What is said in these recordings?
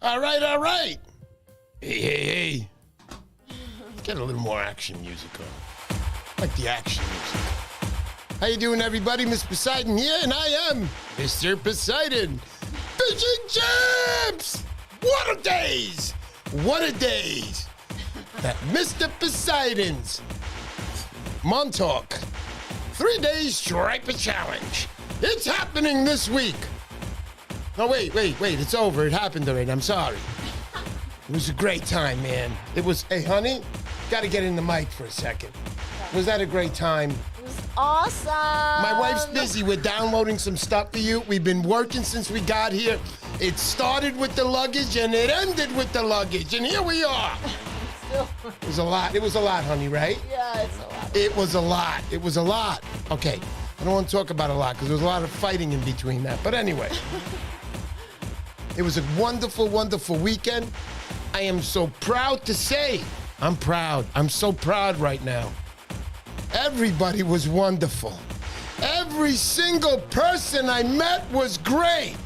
All right. Hey. Get a little more action music on. Like the action music. How you doing, everybody? Mr. Poseidon here, and I am Mr. Poseidon. Fishing champs! What a days! That Mr. Poseidon's Montauk 3-day striper challenge. It's happening this week. No, wait. It's over. It happened already. I'm sorry. It was a great time, man. It was, hey, honey, got to get in the mic for a second. Was that a great time? It was awesome. My wife's busy. We're downloading some stuff for you. We've been working since we got here. It started with the luggage and it ended with the luggage. And here we are. It was a lot. It was a lot, honey, right? Yeah, it's a lot. It was a lot. Okay. I don't want to talk about a lot because there was a lot of fighting in between that. But anyway. It was a wonderful, wonderful weekend. I am so proud to say, I'm proud. I'm so proud right now. Everybody was wonderful. Every single person I met was great.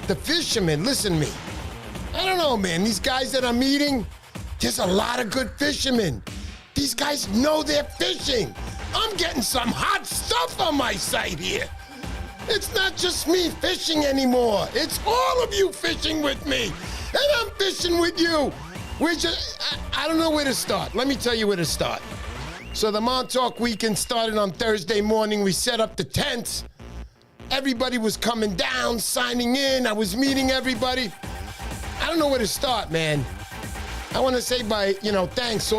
The fishermen, listen to me. I don't know, man. These guys that I'm meeting, there's a lot of good fishermen. These guys know they're fishing. I'm getting some hot stuff on my site here. It's not just me fishing anymore. It's all of you fishing with me. And I'm fishing with you. I don't know where to start. Let me tell you where to start. So the Montauk weekend started on Thursday morning. We set up the tents. Everybody was coming down, signing in. I was meeting everybody. I don't know where to start, man. I want to say thanks, to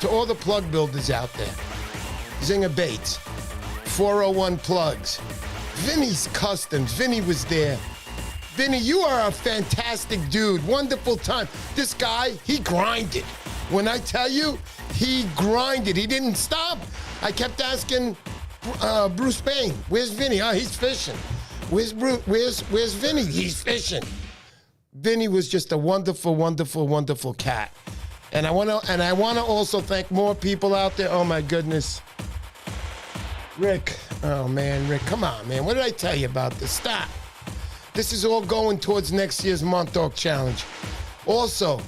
all the plug builders out there. Zinger Baits, 401 Plugs, Vinny's Customs. Vinny was there. Vinny, you are a fantastic dude. Wonderful time. This guy, he grinded. When I tell you, he grinded. He didn't stop. I kept asking Bruce Payne, where's Vinny? Oh, he's fishing. Where's Vinny? He's fishing. Vinny was just a wonderful, wonderful, wonderful cat. And I want to also thank more people out there. Oh my goodness. Rick. Oh man, Rick, come on, man. What did I tell you about this? Stop. This is all going towards next year's Montauk Challenge. Also,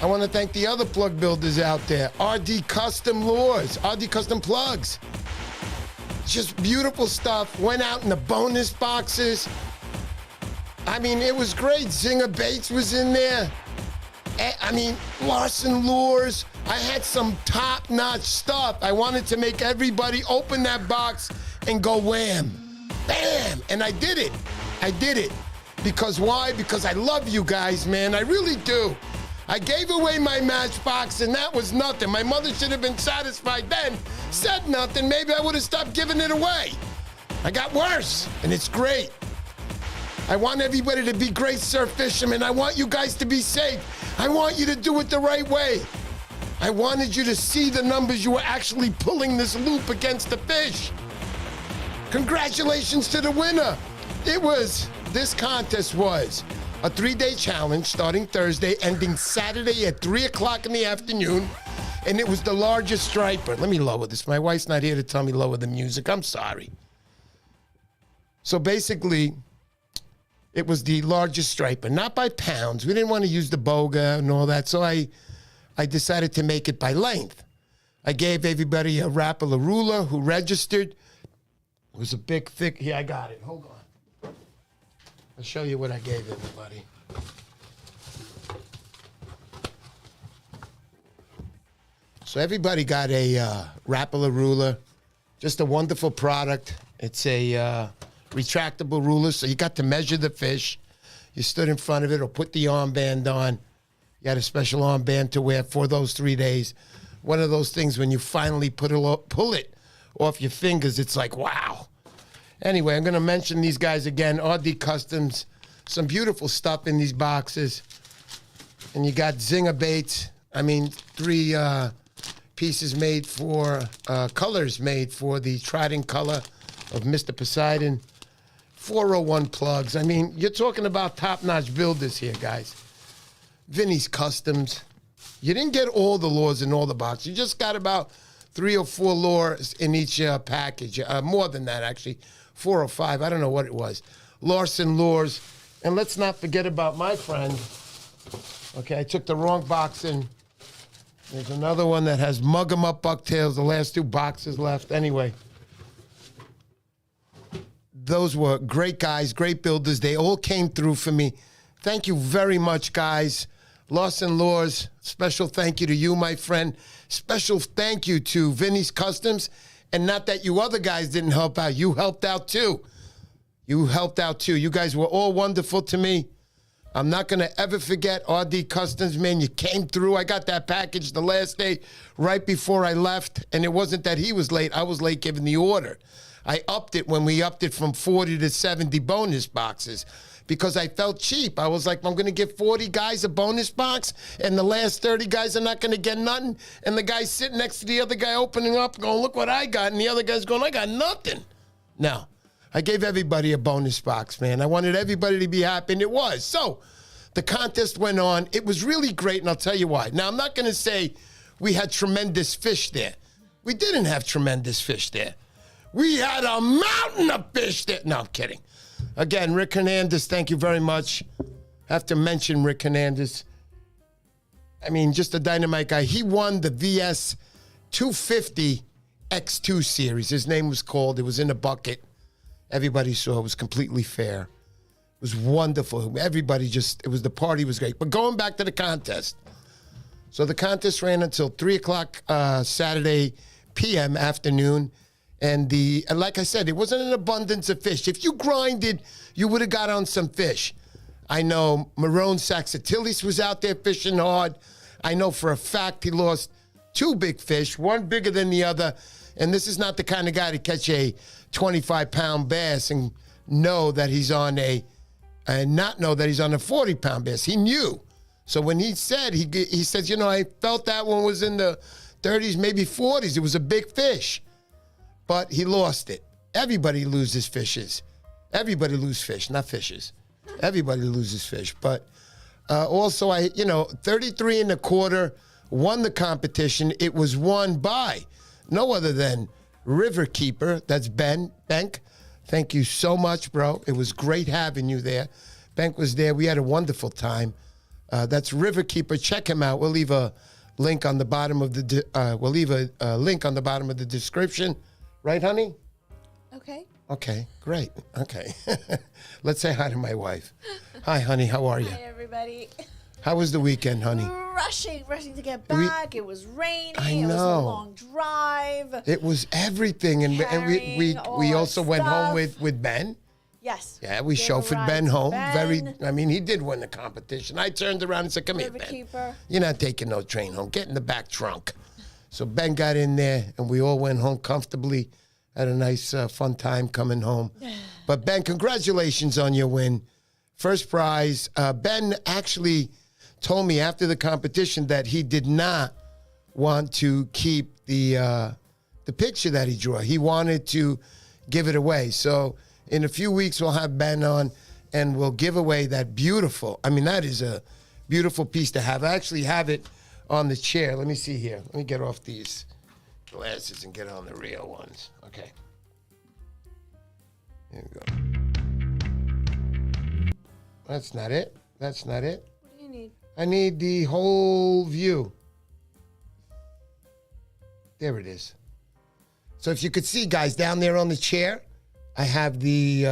I want to thank the other plug builders out there. RD Custom Lures, RD Custom Plugs. Just beautiful stuff. Went out in the bonus boxes. I mean, it was great. Zinger Baits was in there. Larson Lures. I had some top-notch stuff. I wanted to make everybody open that box and go wham, bam. And I did it. Because why? Because I love you guys, man. I really do. I gave away my Matchbox, and that was nothing. My mother should have been satisfied then, said nothing. Maybe I would have stopped giving it away. I got worse, and it's great. I want everybody to be great surf fishermen. I want you guys to be safe. I want you to do it the right way. I wanted you to see the numbers you were actually pulling this loop against the fish. Congratulations to the winner. This contest was a 3-day challenge starting Thursday, ending Saturday at 3 o'clock in the afternoon, and it was the largest striper. Let me lower this. My wife's not here to tell me lower the music. I'm sorry. So basically, it was the largest striper, not by pounds. We didn't want to use the boga and all that, so I decided to make it by length. I gave everybody a Rapala ruler who registered. It was a big, thick, here, I got it. Hold on. I'll show you what I gave everybody. So everybody got a Rapala ruler, just a wonderful product. It's a retractable ruler, so you got to measure the fish. You stood in front of it or put the armband on. You had a special armband to wear for those 3 days. One of those things when you finally pull it off your fingers, it's like, wow. Anyway, I'm going to mention these guys again. RD Customs, some beautiful stuff in these boxes. And you got Zinger Baits. 3 pieces made for, colors made for the trident color of Mr. Poseidon. 401 plugs. You're talking about top-notch builders here, guys. Vinny's Customs. You didn't get all the lures in all the boxes. You just got about 3 or 4 lures in each package. More than that, actually. 4 or 5. I don't know what it was. Larson Lures. And let's not forget about my friend. Okay, I took the wrong box in. There's another one that has Mug 'em Up Bucktails, the last 2 boxes left. Anyway, those were great guys, great builders. They all came through for me. Thank you very much, guys. Lawson Laws, special thank you to you, my friend. Special thank you to Vinny's Customs. And not that you other guys didn't help out. You helped out, too. You helped out, too. You guys were all wonderful to me. I'm not going to ever forget RD Customs, man. You came through. I got that package the last day right before I left. And it wasn't that he was late. I was late giving the order. I upped it when we upped it from 40 to 70 bonus boxes because I felt cheap. I was like, I'm going to give 40 guys a bonus box, and the last 30 guys are not going to get nothing. And the guy sitting next to the other guy opening up going, look what I got. And the other guy's going, I got nothing. No. I gave everybody a bonus box, man. I wanted everybody to be happy, and it was. So the contest went on. It was really great, and I'll tell you why. Now, I'm not going to say we had tremendous fish there. We didn't have tremendous fish there. We had a mountain of fish there. No, I'm kidding. Again, Rick Hernandez, thank you very much. Have to mention Rick Hernandez. I mean, just a dynamite guy. He won the VS 250 X2 series. His name was called. It was in a bucket. Everybody saw it was completely fair. It was wonderful. Everybody the party was great. But going back to the contest. So the contest ran until 3 o'clock Saturday p.m. afternoon. And like I said, it wasn't an abundance of fish. If you grinded, you would have got on some fish. I know Marone Saxatilis was out there fishing hard. I know for a fact he lost 2 big fish, one bigger than the other. And this is not the kind of guy to catch a 25-pound bass and know that he's on not know that he's on a 40-pound bass. He knew. So when he said, he says, I felt that one was in the 30s, maybe 40s. It was a big fish. But he lost it. Everybody loses fishes. Everybody loses fish, not fishes. Everybody loses fish. But also, 33 1/4 won the competition. It was won by no other than Riverkeeper. That's Benk. Thank you so much, bro. It was great having you there. Benk was there. We had a wonderful time. That's Riverkeeper. Check him out. We'll leave a link on the bottom of the link on the bottom of the description. Right, honey? Okay. Okay, great. Okay. Let's say hi to my wife. Hi, honey. How are you? Hi, everybody. How was the weekend, honey? Rushing to get back. It was raining. I know. It was a long drive. It was everything. And we also went home with Ben. Yes. Yeah, we chauffeured Ben home. He did win the competition. I turned around and said, come here, Ben. Riverkeeper. You're not taking no train home. Get in the back trunk. So Ben got in there, and we all went home comfortably. Had a nice, fun time coming home. But Ben, congratulations on your win. First prize. Ben actually told me after the competition that he did not want to keep the picture that he drew. He wanted to give it away. So in a few weeks, we'll have Ben on, and we'll give away that beautiful. I mean, that is a beautiful piece to have. I actually have it on the chair. Let me see here. Let me get off these glasses and get on the real ones. Okay. Here we go. That's not it. That's not it. What do you need? I need the whole view. There it is. So if you could see, guys, down there on the chair, I have the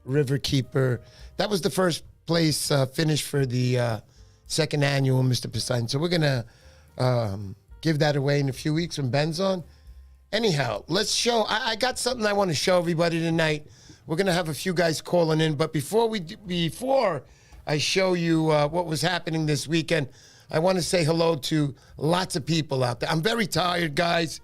Riverkeeper. That was the first place finish for the second annual Mr. Poseidon. So we're going to give that away in a few weeks when Ben's on. Anyhow, let's show. I got something I want to show everybody tonight. We're going to have a few guys calling in. But before I show you what was happening this weekend, I want to say hello to lots of people out there. I'm very tired, guys.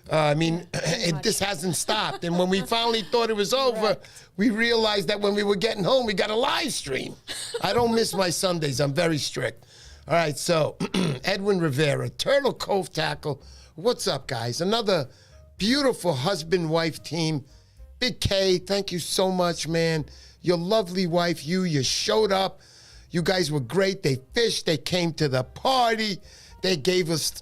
This hasn't stopped. And when we finally thought it was over, we realized that when we were getting home, we got a live stream. I don't miss my Sundays. I'm very strict. All right, so Edwin Rivera, Turtle Cove Tackle. What's up, guys? Another beautiful husband-wife team. Big K, thank you so much, man. Your lovely wife, you showed up. You guys were great. They fished. They came to the party. They gave us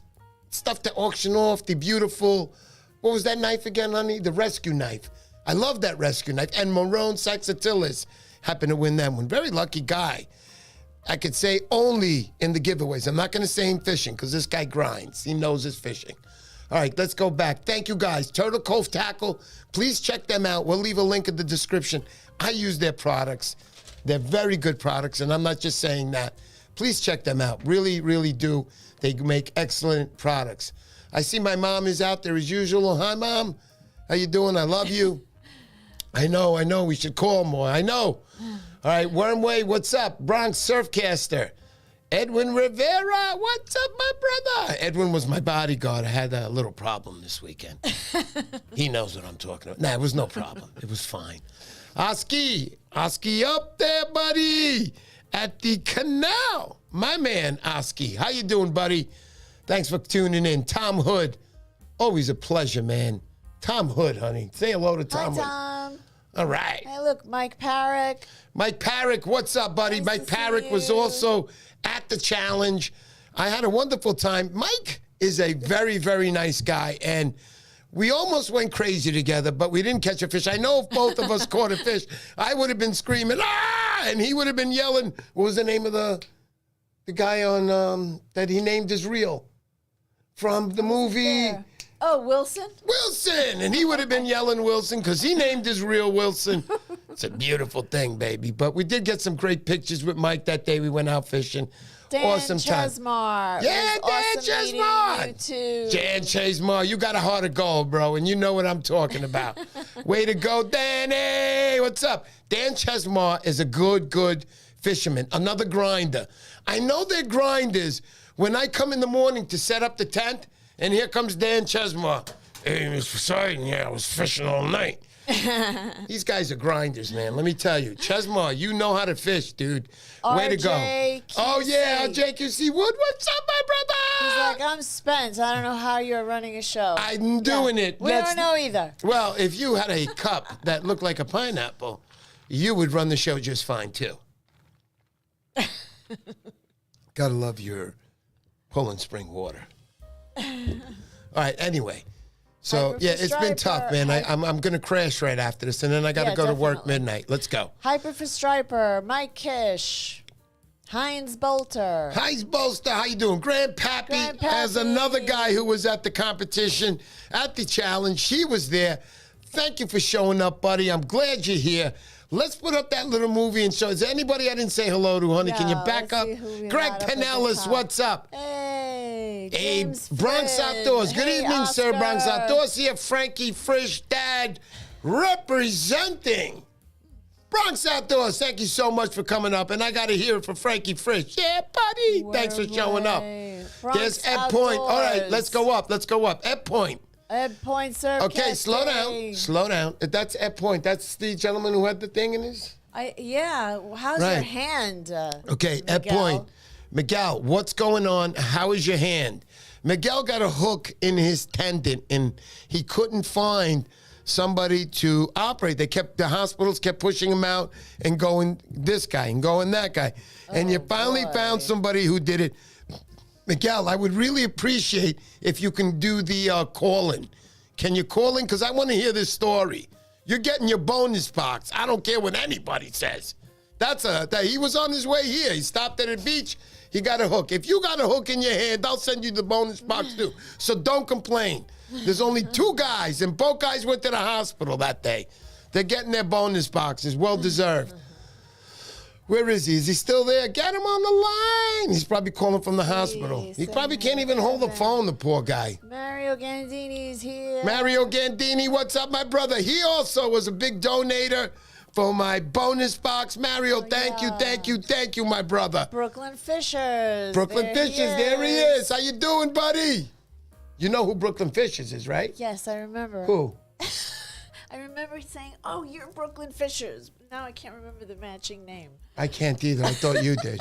stuff to auction off. The beautiful, what was that knife again, honey? The rescue knife. I love that rescue knife. And Marone Saxatilis happened to win that one. Very lucky guy. I could say only in the giveaways. I'm not going to say in fishing because this guy grinds. He knows his fishing. All right, let's go back. Thank you, guys. Turtle Cove Tackle. Please check them out. We'll leave a link in the description. I use their products. They're very good products, and I'm not just saying that. Please check them out. Really, really do. They make excellent products. I see my mom is out there as usual. Hi, Mom. How you doing? I love you. I know. We should call more. I know. All right, Wormway, what's up? Bronx Surfcaster. Edwin Rivera, what's up, my brother? Edwin was my bodyguard. I had a little problem this weekend. He knows what I'm talking about. Nah, it was no problem. It was fine. Oski up there, buddy, at the canal. My man, Oski. How you doing, buddy? Thanks for tuning in. Tom Hood, always a pleasure, man. Tom Hood, honey. Say hello to Tom Hood. Hi, Tom. All right. Hey, look, Mike Parrick. Mike Parrick, what's up, buddy? Nice Mike to see Parrick was you. also at the challenge. I had a wonderful time. Mike is a very, very nice guy, and we almost went crazy together, but we didn't catch a fish. I know if both of us caught a fish, I would have been screaming, ah! And he would have been yelling, what was the name of the guy on that he named his reel from the movie? There. Oh, Wilson? Wilson! And he would have been yelling Wilson because he named his reel Wilson. It's a beautiful thing, baby. But we did get some great pictures with Mike that day we went out fishing. Dan Awesome time. Chesmar. Yeah, It was Dan awesome meeting Chesmar. you too. Dan Chesmar, you got a heart of gold, bro, and you know what I'm talking about. Way to go, Danny! What's up? Dan Chesmar is a good fisherman, another grinder. I know they're grinders. When I come in the morning to set up the tent, and here comes Dan Chesmar. Hey, Mr. Poseidon, yeah, I was fishing all night. These guys are grinders, man. Let me tell you. Chesmar, you know how to fish, dude. Way to go. RJ Oh, yeah, QC. RJQC Wood. What's up, my brother? He's like, I'm spent. I don't know how you're running a show. I'm doing it. We don't know either. Well, if you had a cup that looked like a pineapple, you would run the show just fine, too. Gotta love your Poland Spring water. All right, anyway. So, Hyper yeah, it's been Striper. tough, man. I'm going to crash right after this, and then I got to Yeah, go to work definitely. midnight. Let's go. Hyper for Striper, Mike Kish, Heinz Bolter. Hi, Bolster. How you doing? Grandpappy Grandpappy. has another guy who was at the competition, at the challenge. He was there. Thank you for showing up, buddy. I'm glad you're here. Let's put up that little movie and show. Is there anybody I didn't say hello to, honey? Can you Yeah, back let's up? see who we Greg got up at the Pinellas, top. what's up? Hey, Hey, James Bronx Flynn. Outdoors. Good Hey, evening, sir. Oscar. Bronx Outdoors here. Frankie Frisch, Dad, representing Bronx Outdoors. Thank you so much for coming up. And I got to hear it for Frankie Frisch. Yeah, buddy. Thanks for showing up. Bronx There's Ebbpoint. All right, Outdoors. let's go up. Ebbpoint. Ebbpoint Surfcasting. Okay, slow down. That's Ebbpoint. That's the gentleman who had the thing in his. Yeah. How's your Right. hand? Okay, Miguel? Ebbpoint. Miguel, what's going on? How is your hand? Miguel got a hook in his tendon, and he couldn't find somebody to operate. The hospitals kept pushing him out and going this guy and going that guy. And you finally boy. found somebody who did it. Miguel, I would really appreciate if you can do the call-in. Can you call in? Because I want to hear this story. You're getting your bonus box. I don't care what anybody says. He was on his way here. He stopped at a beach. He got a hook. If you got a hook in your hand, I'll send you the bonus box too. So don't complain. There's only 2 guys, and both guys went to the hospital that day. They're getting their bonus boxes. Well deserved. Where is he? Is he still there? Get him on the line. He's probably calling from the hospital. He send probably him can't even hold the together. phone, the poor guy. Mario Gandini's here. Mario Gandini, what's up, my brother? He also was a big donator for my bonus box. Mario, thank you, my brother. Brooklyn Fishers. Brooklyn There Fishers, there he is. How you doing, buddy? You know who Brooklyn Fishers is, right? Yes, I remember. Who? I remember saying, "Oh, you're Brooklyn Fishers." Now I can't remember the matching name. I can't either. I thought you did.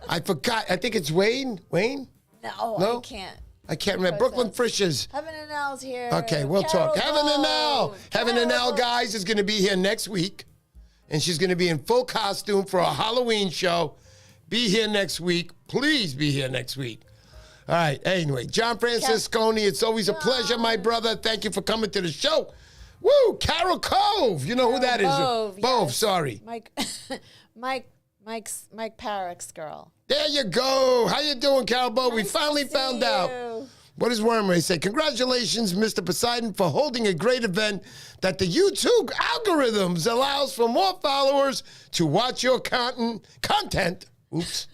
I forgot. I think it's Wayne. Wayne? No, No? I can't. I can't remember. Brooklyn Fishers. Heaven and L's here. Okay, we'll talk. Heaven and L. Heaven and L, Carol. guys, is going to be here next week. And she's going to be in full costume for a Halloween show. Be here next week. Please be here next week. All right. Anyway, John Francisconi, it's always a pleasure, my brother. Thank you for coming to the show. Woo, Carol Cove. You know who that is? Bove, yes. sorry. Mike Parrick's girl. There you go. How you doing, Carol Bove? We finally found out. What does Wormray say? Congratulations, Mr. Poseidon, for holding a great event that the YouTube algorithms allows for more followers to watch your content. Oops.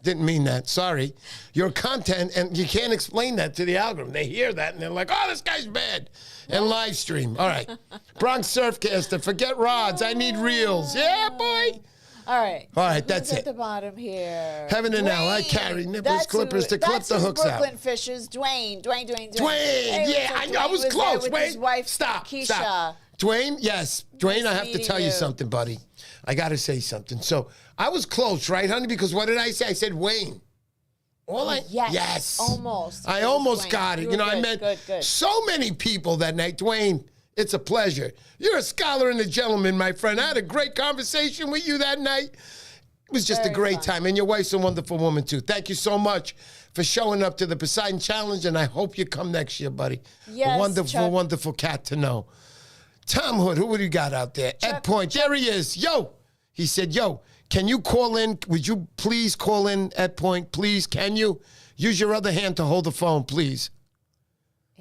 Didn't mean that. Sorry. Your content, and you can't explain that to the algorithm. They hear that, and they're like, oh, this guy's bad. And live stream. All right. Bronx Surfcaster, forget rods. I need reels. Yeah, boy. All right. All right, that's at it. the bottom here. Heaven and hell. I carry nippers, clippers to clip the hooks out. Brooklyn Fishers. Dwayne. Dwayne. Yeah, I was close. With Wait. his wife, Stop. Keisha. Stop. Dwayne, yes. Dwayne, I have to meeting tell you you. something, buddy. I got to say something. So I was close, right, honey? Because what did I say? I said Wayne. Yes. Almost. I almost got it. You know, I met good. so many people that night. Dwayne, it's a pleasure. You're a scholar and a gentleman, my friend. I had a great conversation with you that night. It was just a great time. And your wife's a wonderful woman, too. Thank you so much for showing up to the Poseidon Challenge, and I hope you come next year, buddy. Yes, a wonderful, Chuck. wonderful cat to know. Tom Hood, who do you got out there? Ebbpoint, there he is. Yo. He said, yo, can you call in? Would you please call in, Ebbpoint? Please, can you? Use your other hand to hold the phone, please.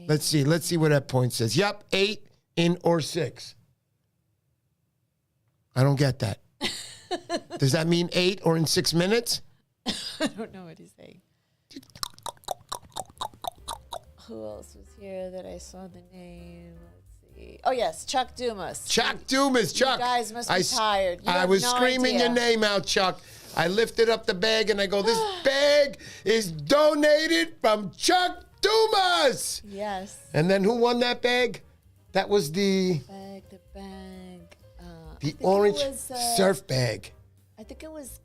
Let's see what Ebbpoint says. Yep, 8 in or 6. I don't get that. Does that mean 8 or in 6 minutes? I don't know what he's saying. Who else was here that I saw the name? Let's see. Oh, yes, Chuck Dumas. Chuck Dumas, Chuck. You guys must be tired. I was screaming your name out, Chuck. I lifted up the bag and I go, this bag is donated from Chuck Dumas. Yes. And then who won that bag? That was the bag. The orange surf bag. I think it was.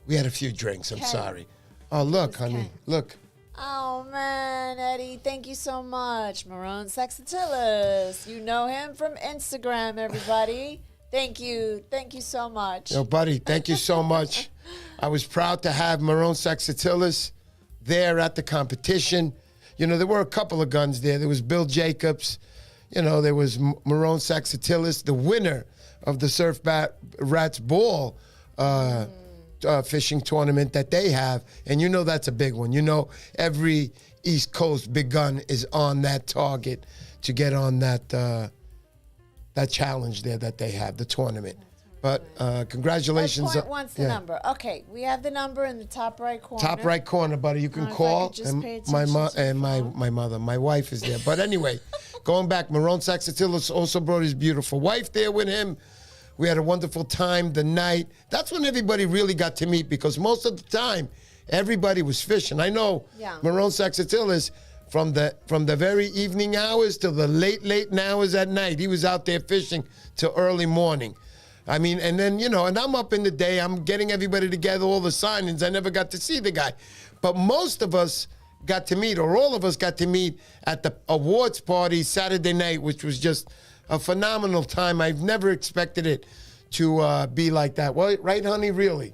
We had a few drinks. I'm Ken. sorry. Oh, look, honey. Ken. Look. Oh, man, Eddie, thank you so much. Marone Saxatilis. You know him from Instagram, everybody. Thank you. Thank you so much. Yo, buddy, thank you so much. I was proud to have Marone Saxatilis there at the competition. You know, there were a couple of guns there. There was Bill Jacobs. You know, there was Marone Saxatilis, the winner of the Surf Rats Ball fishing tournament that they have. And you know that's a big one. You know every East Coast big gun is on that target to get on that that challenge there that they have, the tournament. But congratulations. Ebbpoint wants the number. Okay, we have the number in the top right corner. Top right corner, buddy. You can call. And my wife is there. But anyway, going back, Marone Saxatilis also brought his beautiful wife there with him. We had a wonderful time the night. That's when everybody really got to meet because most of the time, everybody was fishing. I know Marone Saxatilis from the very evening hours to the late hours at night. He was out there fishing till early morning. I mean, and then, you know, and I'm up in the day. I'm getting everybody together, all the signings. I never got to see the guy. But most of us got to meet, or all of us got to meet at the awards party Saturday night, which was just a phenomenal time. I've never expected it to be like that. Well, right, honey? Really?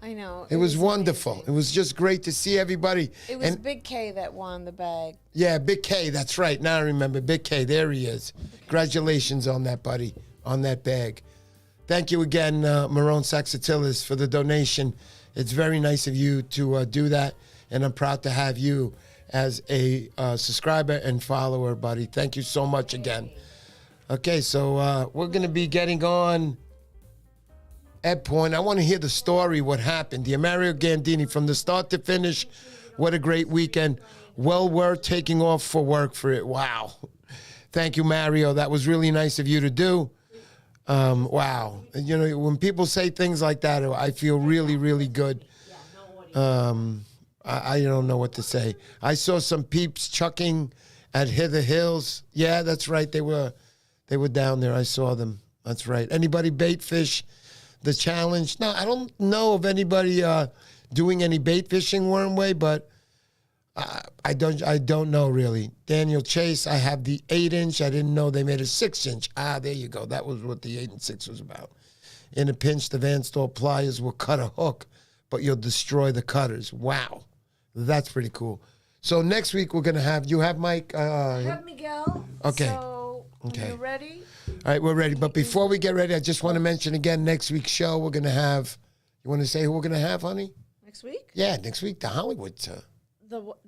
I know. It was wonderful. Amazing. It was just great to see everybody. It was Big K that won the bag. Yeah, Big K. That's right. Now I remember. Big K. There he is. Congratulations on that, buddy, on that bag. Thank you again, Marone Saxatilis, for the donation. It's very nice of you to do that, and I'm proud to have you as a subscriber and follower, buddy. Thank you so much again. Okay, so we're going to be getting on Ebbpoint. I want to hear the story, what happened. The Mario Gandini, from the start to finish, what a great weekend. Well worth taking off for work for it. Wow. Thank you, Mario. That was really nice of you to do. Wow. You know, when people say things like that, I feel really, really good. I don't know what to say. I saw some peeps chucking at Hither Hills. Yeah, that's right. They were down there. I saw them. That's right. Anybody bait fish the challenge? No, I don't know of anybody doing any bait fishing Wormway, but I don't know really. Daniel Chase, I have the 8-inch. I didn't know they made a 6-inch. There you go. That was what the 8 and 6 was about. In a pinch, the Van Stall pliers will cut a hook, but you'll destroy the cutters. Wow. That's pretty cool. So next week we're going to have, you have Mike? I have Miguel. Okay. So Okay. Are you ready? All right, we're ready. But before we get ready, I just want to mention again, next week's show, we're going to have, you want to say who we're going to have, honey? Next week? Yeah, next week, the Hollywood. The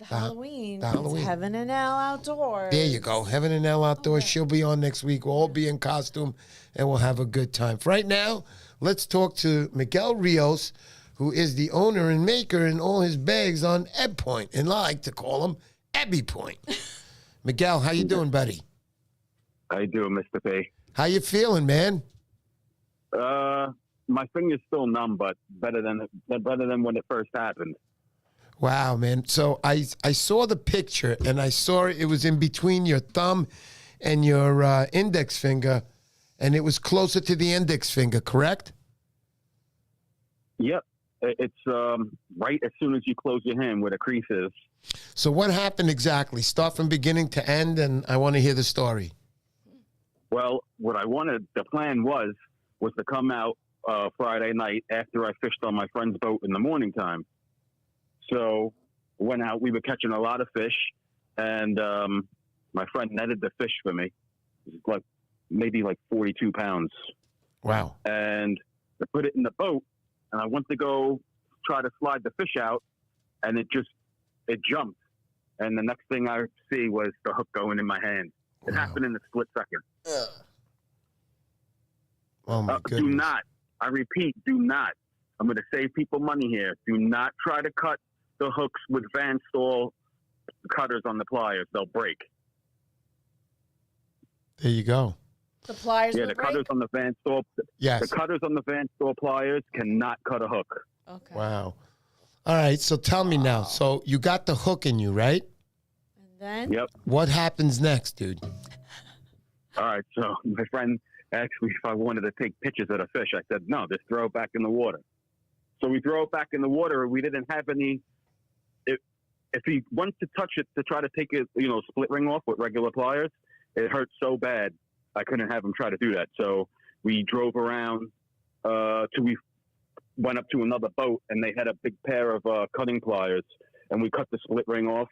Halloween. the Halloween. It's Heaven and L Outdoors. There you go. Heaven and L Outdoors. She'll be on next week. We'll all be in costume, and we'll have a good time. For right now, let's talk to Miguel Rios, who is the owner and maker in all his bags on Ebbpoint, and I like to call him Ebbpoint. Miguel, how you doing, buddy? How you doing, Mr. P? How you feeling, man? My finger's still numb, but better than when it first happened. Wow, man. So I saw the picture, and I saw it was in between your thumb and your index finger, and it was closer to the index finger, correct? Yep. It's right as soon as you close your hand where the crease is. So what happened exactly? Start from beginning to end, and I want to hear the story. Well, the plan was to come out Friday night after I fished on my friend's boat in the morning time. So went out. We were catching a lot of fish, and my friend netted the fish for me. It was maybe 42 pounds. Wow. And I put it in the boat, and I went to go try to slide the fish out, and it jumped. And the next thing I see was the hook going in my hand. It happened in a split second. Oh, my goodness. Do not, I repeat, do not. I'm going to save people money here. Do not try to cut the hooks with Van Stall cutters on the pliers. They'll break. There you go. The pliers will the break? cutters on the Van Stall. Yes. The cutters on the Van Stall pliers cannot cut a hook. Okay. Wow. All right, so tell me now. So you got the hook in you, right? And then? Yep. What happens next, dude? All right, so my friend asked me if I wanted to take pictures of the fish. I said, no, just throw it back in the water. So we throw it back in the water. We didn't have any. If he went to touch it to try to take it, split ring off with regular pliers, it hurt so bad I couldn't have him try to do that. So we drove around till we went up to another boat, and they had a big pair of cutting pliers, and we cut the split ring off.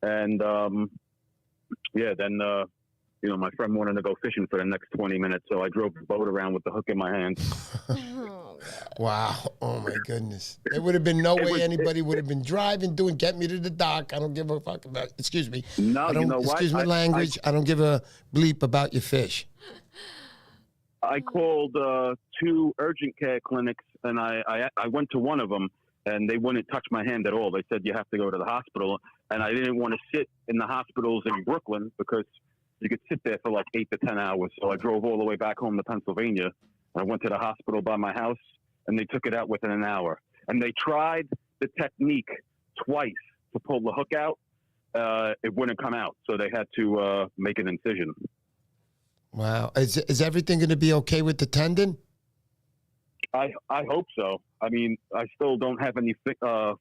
And then my friend wanted to go fishing for the next 20 minutes, so I drove the boat around with the hook in my hand. Wow. Oh, my goodness. There would have been no way anybody would have been driving, get me to the dock. I don't give a fuck about, excuse me. No, you know what? Excuse my language. I don't give a bleep about your fish. I called 2 urgent care clinics, and I went to one of them, and they wouldn't touch my hand at all. They said, you have to go to the hospital. And I didn't want to sit in the hospitals in Brooklyn because you could sit there for 8 to 10 hours. So I drove all the way back home to Pennsylvania. I went to the hospital by my house, and they took it out within an hour. And they tried the technique twice to pull the hook out. It wouldn't come out, so they had to make an incision. Wow. Is everything going to be okay with the tendon? I hope so. I mean, I still don't have any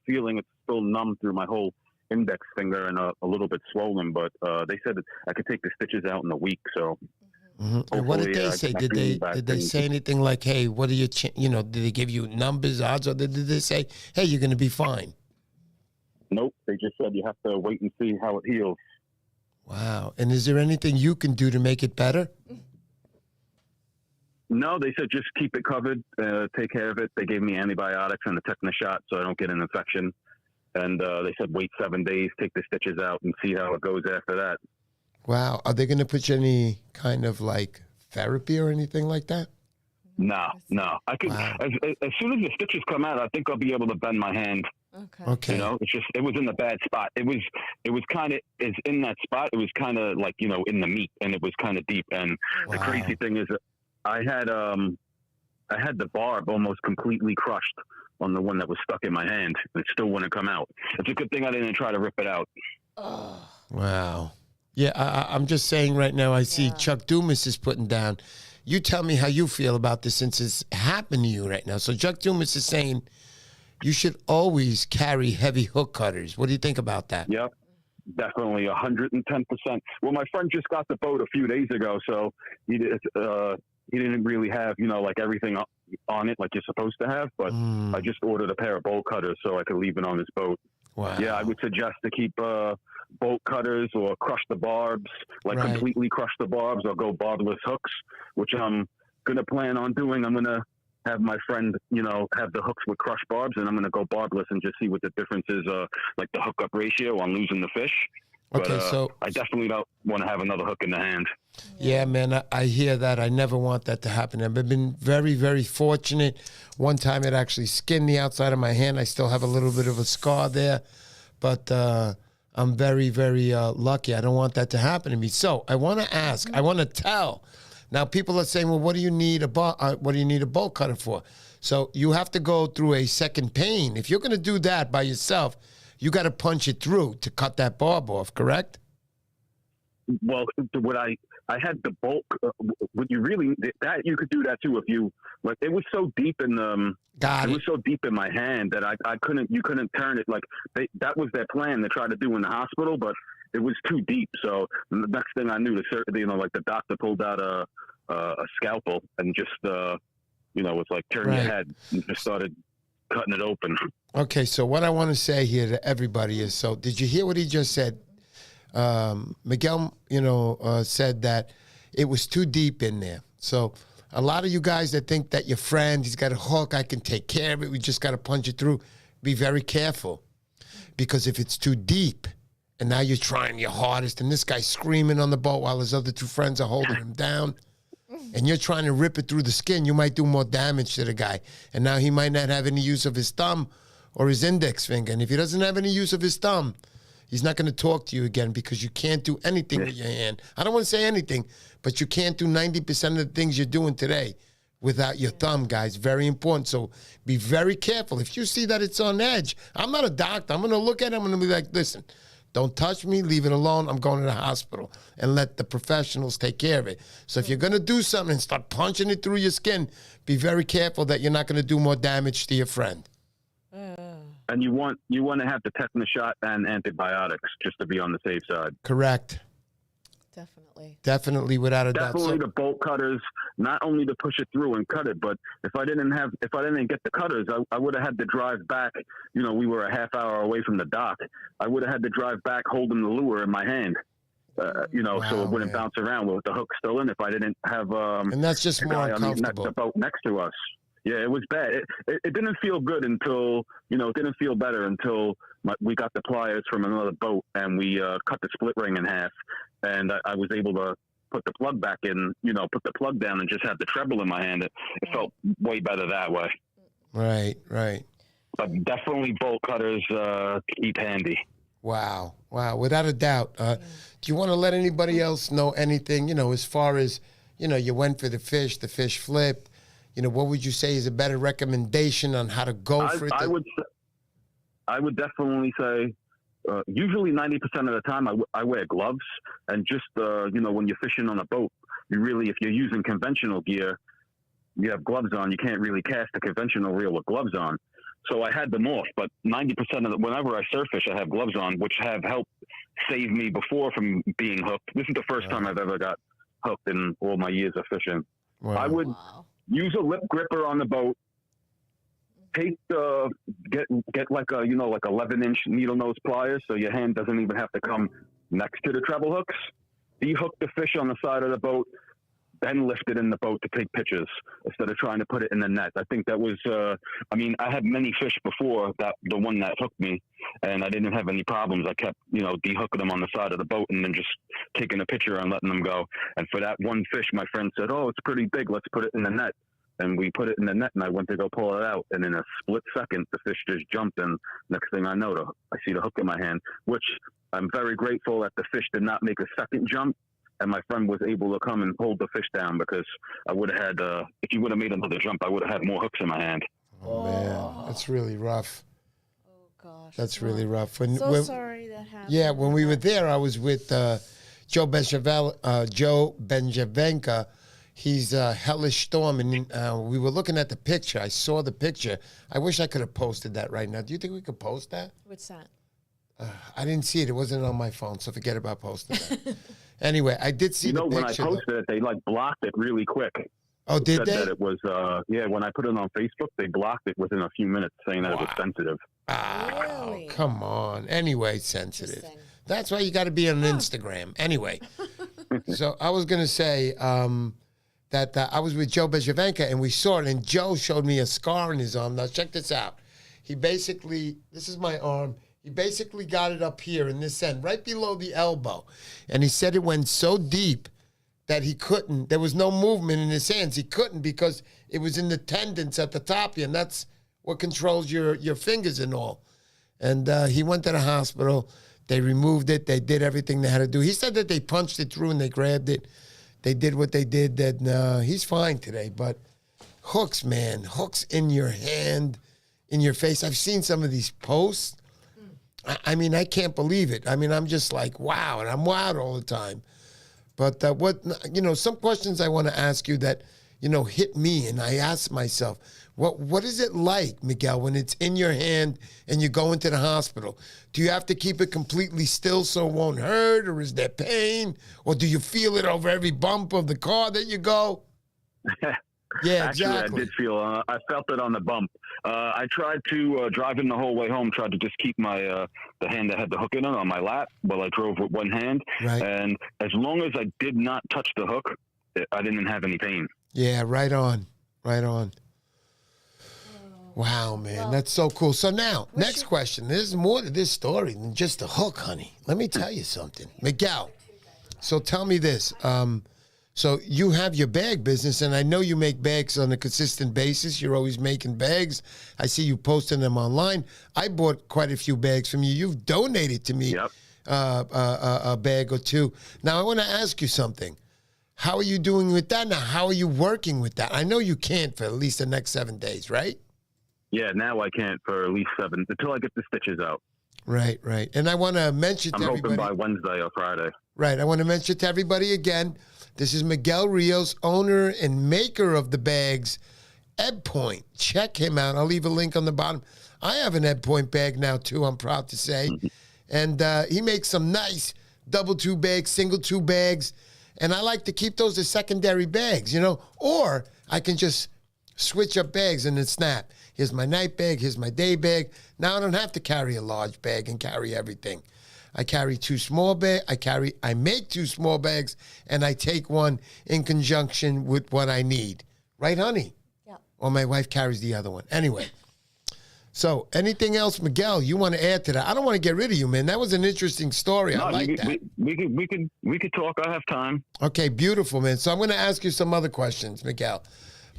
feeling. It's still numb through my whole index finger and a little bit swollen, but they said that I could take the stitches out in a week, so... Mm-hmm. And what did they say? Did they say anything like, "Hey, what are you? Did they give you numbers, odds, or did they say, "Hey, you're going to be fine"? Nope. They just said you have to wait and see how it heals. Wow. And is there anything you can do to make it better? No, they said just keep it covered, take care of it. They gave me antibiotics and a tetanus shot so I don't get an infection. And they said wait 7 days, take the stitches out, and see how it goes after that. Wow. Are they going to put you any kind of therapy or anything like that? No. I could as soon as the stitches come out, I think I'll be able to bend my hand. Okay. It's just it was in a bad spot. It was kind of in that spot. It was kind of in the meat, and it was kind of deep. And the crazy thing is, that I had the barb almost completely crushed on the one that was stuck in my hand. It still wouldn't come out. It's a good thing I didn't try to rip it out. Wow. Yeah, I'm just saying right now, I see Chuck Dumas is putting down. You tell me how you feel about this since it's happened to you right now. So Chuck Dumas is saying you should always carry heavy hook cutters. What do you think about that? Yep, definitely 110%. Well, my friend just got the boat a few days ago, so he didn't really have, everything on it like you're supposed to have, but I just ordered a pair of bolt cutters so I could leave it on his boat. Wow. Yeah, I would suggest to keep bolt cutters or crush the barbs, like Right. completely crush the barbs or go barbless hooks, which I'm going to plan on doing. I'm going to have my friend, have the hooks with crushed barbs, and I'm going to go barbless and just see what the difference is, like the hookup ratio on losing the fish. Okay, But, so I definitely don't want to have another hook in the hand. yeah, man, I hear that. I never want that to happen. I've been very, very fortunate. One time it actually skinned the outside of my hand. I still have a little bit of a scar there, but I'm very, very lucky. I don't want that to happen to me. So I want to ask. I want to tell. Now people are saying, "Well, what do you need a bolt cutter for?" So you have to go through a second pane. If you're going to do that by yourself, you got to punch it through to cut that barb off. Correct? Well, what I had the bulk. Would you really that you could do that too if you like? It was so deep in the. Got It it. was so deep in my hand that I couldn't. You couldn't turn it. Like that was their plan to try to do in the hospital, but it was too deep. So the next thing I knew, like the doctor pulled out a scalpel and just it's like turn your Right. head and just started cutting it open. Okay, so what I want to say here to everybody is, so did you hear what he just said? Miguel, said that it was too deep in there. So a lot of you guys that think that your friend, he's got a hook, I can take care of it, we just got to punch it through, be very careful. Because if it's too deep, and now you're trying your hardest, and this guy's screaming on the boat while his other two friends are holding him down, and you're trying to rip it through the skin, you might do more damage to the guy. And now he might not have any use of his thumb or his index finger. And if he doesn't have any use of his thumb, he's not going to talk to you again because you can't do anything with your hand. I don't want to say anything, but you can't do 90% of the things you're doing today without your thumb, guys. Very important. So be very careful. If you see that it's on edge, I'm not a doctor. I'm going to look at it. I'm going to be like, listen, don't touch me. Leave it alone. I'm going to the hospital and let the professionals take care of it. So if you're going to do something and start punching it through your skin, be very careful that you're not going to do more damage to your friend. And you want to have the tetanus shot and antibiotics just to be on the safe side. Correct. Definitely. Definitely, without a doubt. Definitely the bolt cutters, not only to push it through and cut it, but if I didn't get the cutters, I would have had to drive back. We were a half hour away from the dock. I would have had to drive back holding the lure in my hand. So it wouldn't bounce around with the hook still in if I didn't have. And that's just the more guy uncomfortable. the boat next to us. Yeah, it was bad. It didn't feel good until, it didn't feel better until we got the pliers from another boat and we cut the split ring in half. And I was able to put the plug back in, put the plug down and just have the treble in my hand. It felt way better that way. Right. But definitely bolt cutters keep handy. Wow. Without a doubt. Do you want to let anybody else know anything, as far as, you went for the fish flipped. What would you say is a better recommendation on how to go for it? I would definitely say, usually 90% of the time I wear gloves, and just, when you're fishing on a boat, if you're using conventional gear, you have gloves on, you can't really cast a conventional reel with gloves on. So I had them off, but 90% of whenever I surf fish, I have gloves on, which have helped save me before from being hooked. This is the first time I've ever got hooked in all my years of fishing. Wow. I would use a lip gripper on the boat. Take get like a 11-inch needle nose pliers, so your hand doesn't even have to come next to the treble hooks. De-hook the fish on the side of the boat, then lift it in the boat to take pictures instead of trying to put it in the net. I think that was. I had many fish before that, the one that hooked me, and I didn't have any problems. I kept de-hooking them on the side of the boat and then just taking a picture and letting them go. And for that one fish, my friend said, "Oh, it's pretty big. Let's put it in the net." And we put it in the net, and I went to go pull it out. And in a split second, the fish just jumped. And next thing I know, I see the hook in my hand, which I'm very grateful that the fish did not make a second jump. And my friend was able to come and hold the fish down, because I would have had, if he would have made another jump, I would have had more hooks in my hand. Oh, man. That's really rough. Oh, gosh. That's really rough. Sorry that happened. Yeah, when we were there, I was with Joe Benjavenka. He's a hellish storm, and we were looking at the picture. I saw the picture. I wish I could have posted that right now. Do you think we could post that? What's that? I didn't see it. It wasn't on my phone, so forget about posting that. Anyway, I did see the picture. When I posted it, they blocked it really quick. Oh, did they? That it was, when I put it on Facebook, they blocked it within a few minutes, saying that it was sensitive. Ah, Really? come on. Anyway, sensitive. That's why you got to be on Instagram. Anyway, so I was going to say that I was with Joe Bejavenka, and we saw it, and Joe showed me a scar on his arm. Now, check this out. He basically, this is my arm. He basically got it up here in this end, right below the elbow. And he said it went so deep that he couldn't. There was no movement in his hands. He couldn't because it was in the tendons at the top here, and that's what controls your fingers and all. And he went to the hospital. They removed it. They did everything they had to do. He said that they punched it through and they grabbed it. They did what they did. That he's fine today. But hooks, man, hooks in your hand, in your face. I've seen some of these posts. I mean, I can't believe it. I mean, I'm just like, wow, and I'm wowed all the time. But some questions I want to ask you that, hit me, and I ask myself, what is it like, Miguel, when it's in your hand and you go into the hospital? Do you have to keep it completely still so it won't hurt, or is there pain? Or do you feel it over every bump of the car that you go? Yeah, Actually, exactly. I did feel, I felt it on the bump. I tried to drive in the whole way home, tried to just keep my, the hand that had the hook in it on my lap while I drove with one hand. Right. And as long as I did not touch the hook, I didn't have any pain. Yeah, right on. Right on. Wow, man, well, that's so cool. So now, next question. There's more to this story than just the hook, honey. Let me tell you something. Miguel, so tell me this. So you have your bag business, and I know you make bags on a consistent basis. You're always making bags. I see you posting them online. I bought quite a few bags from you. You've donated to me a bag or two. Now, I want to ask you something. How are you doing with that now? How are you working with that? I know you can't for at least the next 7 days, right? Yeah, now I can't for at least 7, until I get the stitches out. Right, right. And I want to mention to everybody. I'm hoping by Wednesday or Friday. Right. I want to mention to everybody again, this is Miguel Rios, owner and maker of the bags, Ebbpoint. Check him out. I'll leave a link on the bottom. I have an Ebbpoint bag now, too, I'm proud to say. And he makes some nice double tube bags, single tube bags. And I like to keep those as secondary bags, Or I can just switch up bags and then snap. Here's my night bag. Here's my day bag. Now I don't have to carry a large bag and carry everything. I carry 2 small bags. I make 2 small bags, and I take one in conjunction with what I need. Right, honey? Yeah. Or my wife carries the other one. Anyway. So anything else, Miguel, you want to add to that? I don't want to get rid of you, man. That was an interesting story. No, I like that. We could talk. I have time. Okay, beautiful, man. So I'm going to ask you some other questions, Miguel.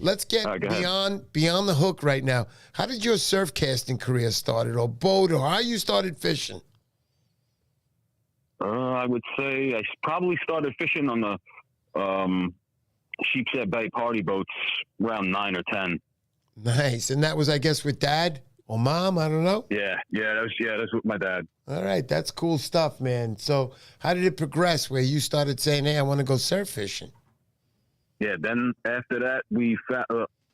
Let's get beyond the hook right now. How did your surf casting career started, or boat, or how you started fishing? I would say I probably started fishing on the Sheepshead Bay party boats around 9 or 10. Nice. And that was, I guess, with Dad or Mom? I don't know. Yeah, that was with my dad. All right, that's cool stuff, man. So how did it progress where you started saying, hey, I want to go surf fishing? Yeah, then after that,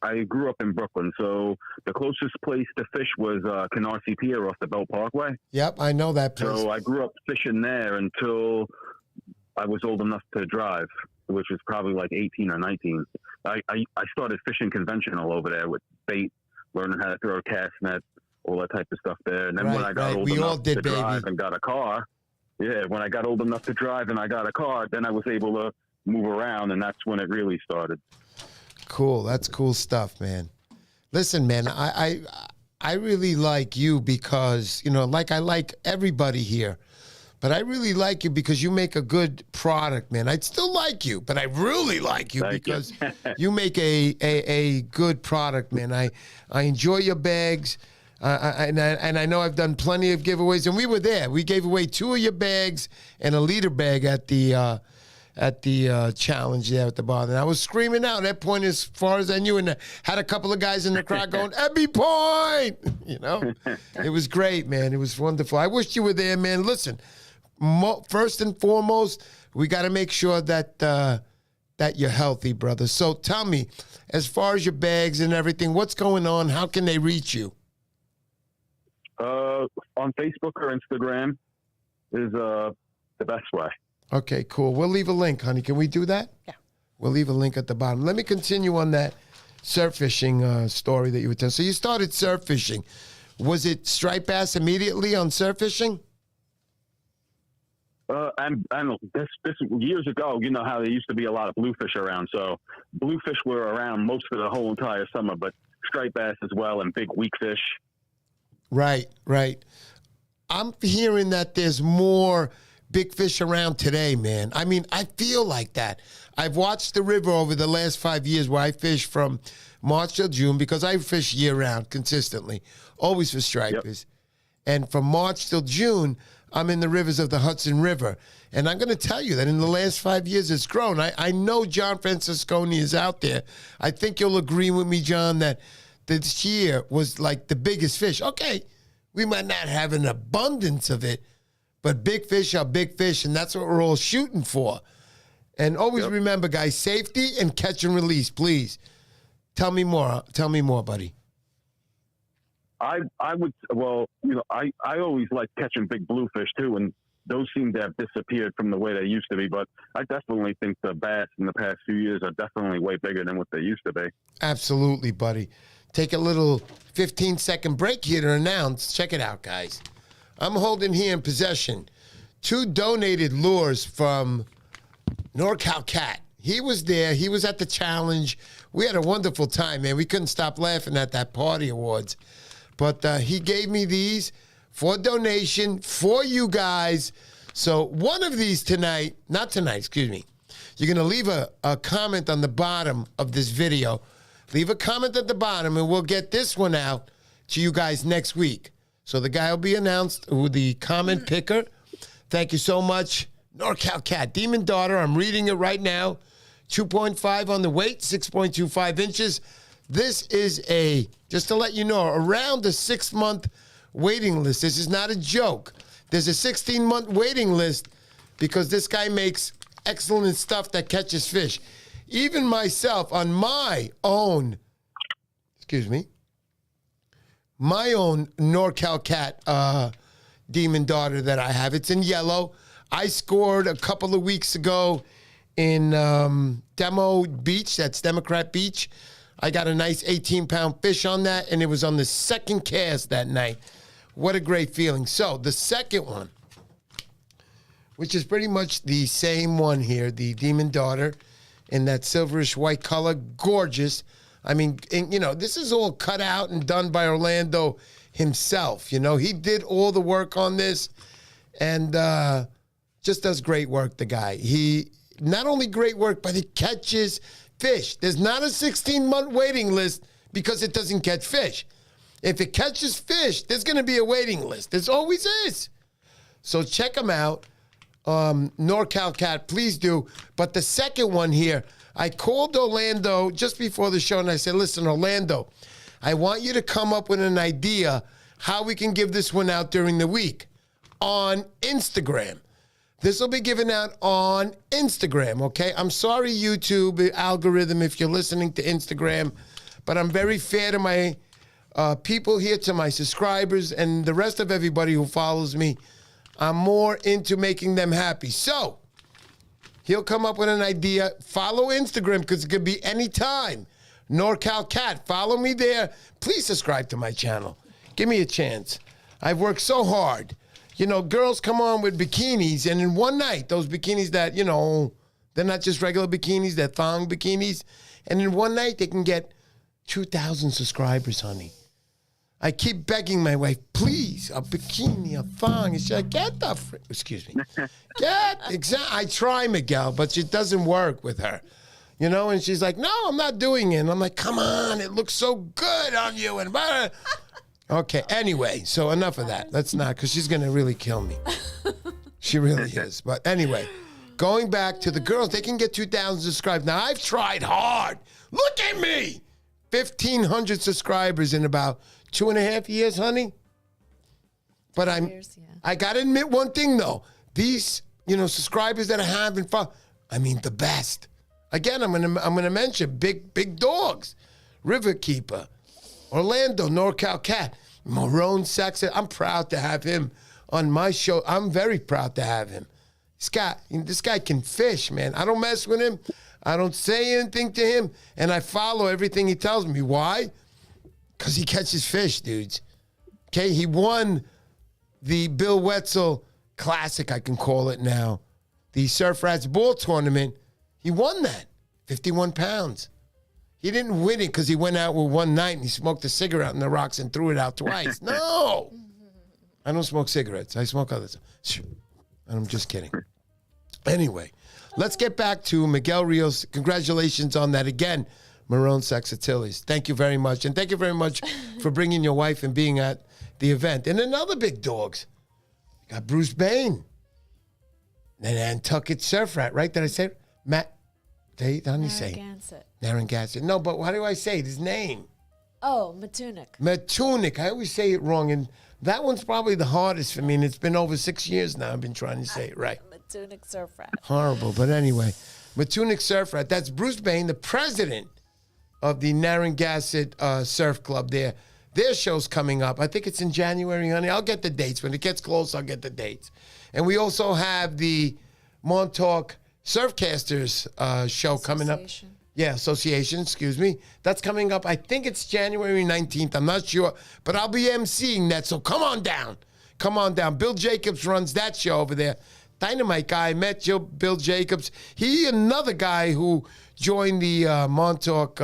I grew up in Brooklyn, so the closest place to fish was Canarsie Pier off the Belt Parkway. Yep, I know that place. So I grew up fishing there until I was old enough to drive, which was probably like 18 or 19. I started fishing conventional over there with bait, learning how to throw a cast net, all that type of stuff there. And then when I got old enough to drive and got a car, when I got old enough to drive and I got a car, then I was able to move around, and that's when it really started. Cool. That's cool stuff, man. Listen, man, I really like you because, like I like everybody here, but I really like you because you make a good product, man. I'd still like you, but I really like you because you make a good product, man. I enjoy your bags, and I know I've done plenty of giveaways, and we were there. We gave away 2 of your bags and a leader bag at the challenge there at the bar. And I was screaming out at point as far as I knew, and had a couple of guys in the crowd going, Ebbpoint! It was great, man. It was wonderful. I wish you were there, man. Listen, first and foremost, we got to make sure that that you're healthy, brother. So tell me, as far as your bags and everything, what's going on? How can they reach you? On Facebook or Instagram is the best way. Okay, cool. We'll leave a link, honey. Can we do that? Yeah. We'll leave a link at the bottom. Let me continue on that surf fishing story that you were telling. So you started surf fishing. Was it striped bass immediately on surf fishing? And this years ago, you know how there used to be a lot of bluefish around. So bluefish were around most of the whole entire summer, but striped bass as well and big weak fish. Right. I'm hearing that there's more big fish around today, man. I mean, I feel like that. I've watched the river over the last 5 years where I fish from March till June because I fish year-round consistently, always for stripers. Yep. And from March till June, I'm in the rivers of the Hudson River. And I'm going to tell you that in the last 5 years, it's grown. I know John Francisconi is out there. I think you'll agree with me, John, that this year was like the biggest fish. Okay, we might not have an abundance of it, but big fish are big fish, and that's what we're all shooting for. And always remember, guys, safety and catch and release, please. Tell me more. Tell me more, buddy. I always like catching big bluefish too, and those seem to have disappeared from the way they used to be. But I definitely think the bass in the past few years are definitely way bigger than what they used to be. Absolutely, buddy. Take a little 15-second break here to announce. Check it out, guys. I'm holding here in possession 2 donated lures from NorCal Cat. He was there. He was at the challenge. We had a wonderful time, man. We couldn't stop laughing at that party awards. But he gave me these for donation for you guys. So one of these tonight, not tonight, excuse me. You're going to leave a comment on the bottom of this video. Leave a comment at the bottom, and we'll get this one out to you guys next week. So the guy will be announced with the comment picker. Thank you so much. NorCal Cat, Demon Daughter. I'm reading it right now. 2.5 on the weight, 6.25 inches. This is just to let you know, around a 6-month waiting list. This is not a joke. There's a 16-month waiting list because this guy makes excellent stuff that catches fish. Even myself, on my own NorCal Cat Demon Daughter that I have, it's in yellow. I scored a couple of weeks ago in Demo Beach, that's Democrat Beach. I got a nice 18-pound fish on that, and it was on the second cast that night. What a great feeling. So the second one, which is pretty much the same one here, the Demon Daughter, in that silverish white color, gorgeous. I mean, this is all cut out and done by Orlando himself. He did all the work on this, and just does great work, the guy. He not only great work, but he catches fish. There's not a 16-month waiting list because it doesn't catch fish. If it catches fish, there's going to be a waiting list. There always is. So check them out. NorCal Cat, please do. But the second one here, I called Orlando just before the show, and I said, listen, Orlando, I want you to come up with an idea how we can give this one out during the week on Instagram. This will be given out on Instagram, okay? I'm sorry, YouTube algorithm, if you're listening to Instagram, but I'm very fair to my people here, to my subscribers, and the rest of everybody who follows me. I'm more into making them happy. So he'll come up with an idea. Follow Instagram because it could be any time. NorCal Cat, follow me there. Please subscribe to my channel. Give me a chance. I've worked so hard. Girls come on with bikinis, and in one night, those bikinis that, they're not just regular bikinis, they're thong bikinis, and in one night, they can get 2,000 subscribers, honey. I keep begging my wife, please, a bikini, a thong. And she's like, excuse me. I try, Miguel, but it doesn't work with her. And she's like, no, I'm not doing it. And I'm like, come on, it looks so good on you. And okay, anyway, so enough of that. Let's not, because she's going to really kill me. She really is. But anyway, going back to the girls, they can get 2,000 subscribers. Now, I've tried hard. Look at me. 1,500 subscribers in about 2.5 years, honey. But I got to admit one thing, though. These, subscribers that I have in front, the best. Again, I'm gonna mention big dogs. Riverkeeper, Orlando, NorCal Cat, Marone Saxon. I'm proud to have him on my show. I'm very proud to have him. This guy can fish, man. I don't mess with him. I don't say anything to him, and I follow everything he tells me. Why? Because he catches fish, dudes. Okay, he won the Bill Wetzel Classic, I can call it now. The Surf Rats Ball Tournament, he won that, 51 pounds. He didn't win it because he went out with one night and he smoked a cigarette on the rocks and threw it out twice. No! I don't smoke cigarettes. I smoke others. I'm just kidding. Anyway, let's get back to Miguel Rios. Congratulations on that again, Marone Saxatilis. Thank you very much. And thank you very much for bringing your wife and being at the event. And another big dogs. You got Bruce Bain. And Nantucket Surf Rat, right? Did I say it? Matt? How do you say it? Narragansett. No, but how do I say it? His name. Oh, Matunik. Matunik. I always say it wrong. And that one's probably the hardest for me. And it's been over 6 years now I've been trying to say it right. Matunik Surf Rat. Horrible. But anyway, Matunik Surf Rat. That's Bruce Bain, the president of the Narragansett Surf Club there. Their show's coming up. I think it's in January, honey. I'll get the dates. When it gets close, I'll get the dates. And we also have the Montauk Surfcasters show coming up. Yeah, association, excuse me. That's coming up. I think it's January 19th. I'm not sure. But I'll be emceeing that, so come on down. Come on down. Bill Jacobs runs that show over there. Dynamite guy. I met Bill Jacobs. He, another guy who joined the Montauk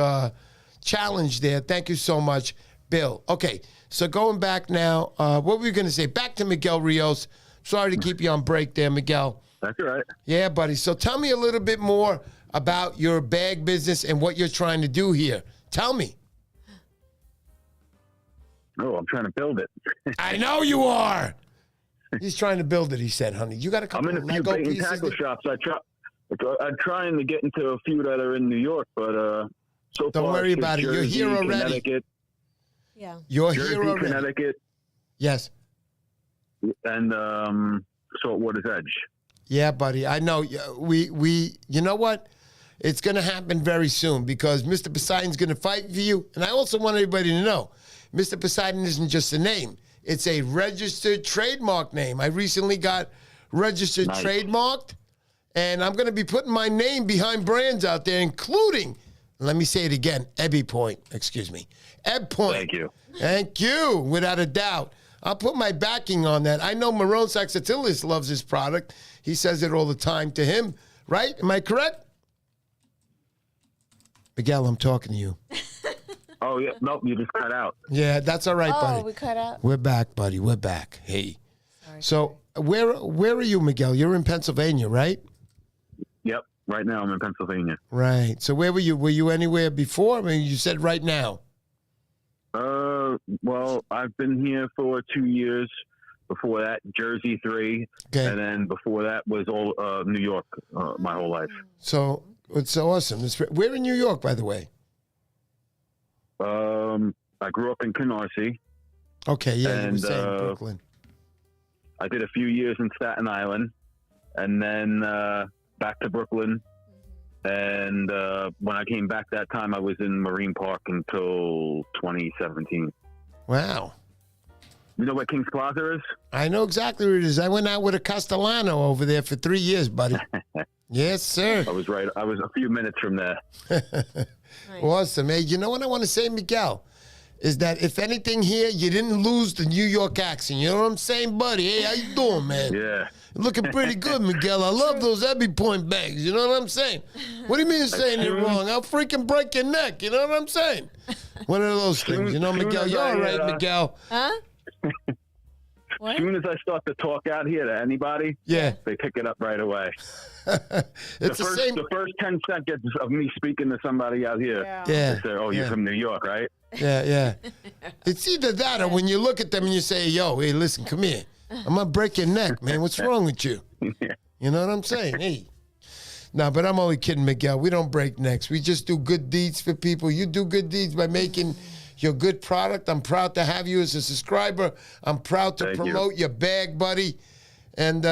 Challenge there. Thank you so much, Bill. Okay, so going back now, what were we going to say? Back to Miguel Rios. Sorry to keep you on break there, Miguel. That's all right. Yeah, buddy. So tell me a little bit more about your bag business and what you're trying to do here. Tell me. Oh, I'm trying to build it. I know you are. He's trying to build it, he said, honey. You got a couple I'm in a few bait and tackle shops. I'm trying to get into a few that are in New York, but so don't far, worry about it. Jersey, You're here already. Connecticut. Yeah. You're Jersey, here already. Connecticut. Yes. And Saltwater's Edge. Yeah, buddy. I know. We. You know what? It's going to happen very soon because Mr. Poseidon's going to fight for you. And I also want everybody to know, Mr. Poseidon isn't just a name. It's a registered trademark name. I recently got registered trademarked, and I'm going to be putting my name behind brands out there, including, let me say it again, Ebbpoint. Ebbpoint. Thank you. Thank you, without a doubt. I'll put my backing on that. I know Marone Saxatilis loves his product. He says it all the time to him, right? Am I correct? Miguel, I'm talking to you. Oh, yeah. Nope, you just cut out. Yeah, that's all right, buddy. Oh, we cut out? We're back, buddy. We're back. Hey. Sorry. So where are you, Miguel? You're in Pennsylvania, right? Yep. Right now I'm in Pennsylvania. Right. So where were you? Were you anywhere before? I mean, you said right now. Well, I've been here for 2 years. Before that, Jersey 3. Okay. And then before that was all New York my whole life. So it's so awesome. Where in New York, by the way? I grew up in Canarsie. Okay, yeah, and, you were saying Brooklyn. I did a few years in Staten Island, and then back to Brooklyn. And when I came back that time, I was in Marine Park until 2017. Wow. You know what Kings Plaza is? I know exactly where it is. I went out with a Castellano over there for 3 years, buddy. Yes, sir. I was right. I was a few minutes from there. Nice. Awesome. Hey, you know what I want to say, Miguel? Is that if anything here, you didn't lose the New York accent. You know what I'm saying, buddy? Hey, how you doing, man? Yeah. You're looking pretty good, Miguel. I love those Ebbpoint bags. You know what I'm saying? What do you mean saying it wrong? I'll freaking break your neck. You know what I'm saying? One of those things. You know, Miguel, you're all right, Miguel. Huh? What? As soon as I start to talk out here to anybody, Yeah. they pick it up right away. It's the same. The first 10 seconds of me speaking to somebody out here, Yeah. Yeah. they say, "Oh, you're from New York, right?" Yeah. It's either that or when you look at them and you say, yo, hey, listen, come here. I'm going to break your neck, man. What's wrong with you? You know what I'm saying? Hey. No, but I'm only kidding, Miguel. We don't break necks. We just do good deeds for people. You do good deeds by making your good product. I'm proud to have you as a subscriber. I'm proud to promote your bag, buddy. And,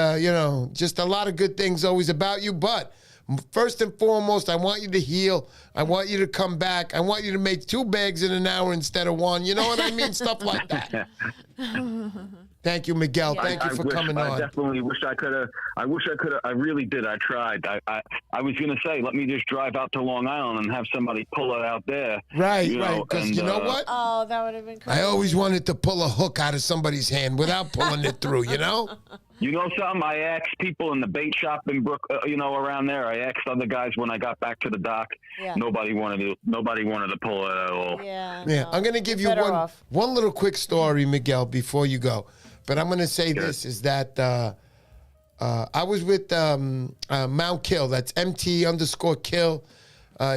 just a lot of good things always about you. But first and foremost, I want you to heal. I want you to come back. I want you to make 2 bags in an hour instead of 1. You know what I mean? Stuff like that. Thank you, Miguel. Yeah. Thank you for coming on. I definitely wish I could have. I wish I could have. I really did. I tried. I was going to say, let me just drive out to Long Island and have somebody pull it out there. Right. Because you know what? Oh, that would have been crazy. I always wanted to pull a hook out of somebody's hand without pulling it through, you know? You know something? I asked people in the bait shop in around there. I asked other guys when I got back to the dock. Yeah. Nobody wanted to pull it at all. Yeah. Yeah, no. I'm going to give you You're better one little quick story, Miguel, before you go. But I'm going to say this, is that I was with Mount Kill. That's MT_Kill.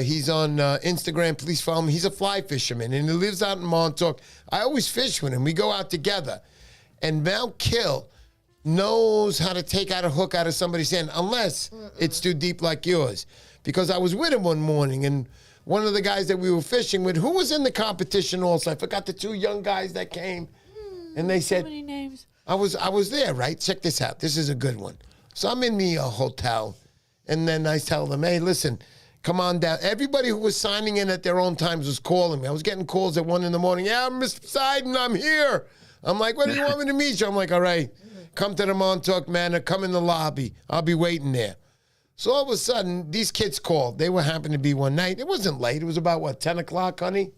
He's on Instagram. Please follow him. He's a fly fisherman, and he lives out in Montauk. I always fish with him. We go out together. And Mount Kill knows how to take out a hook out of somebody's hand, unless it's too deep like yours. Because I was with him one morning, and one of the guys that we were fishing with, who was in the competition also, I forgot the two young guys that came, and they said, so many names. I was there, right? Check this out. This is a good one. So I'm in the hotel, and then I tell them, hey, listen, come on down. Everybody who was signing in at their own times was calling me. I was getting calls at 1 a.m. Yeah, Mr. Poseidon, I'm here. I'm like, what do you want me to meet you? I'm like, all right, come to the Montauk Manor, come in the lobby. I'll be waiting there. So all of a sudden, these kids called. They were happened to be one night. It wasn't late. It was about, 10 o'clock, honey?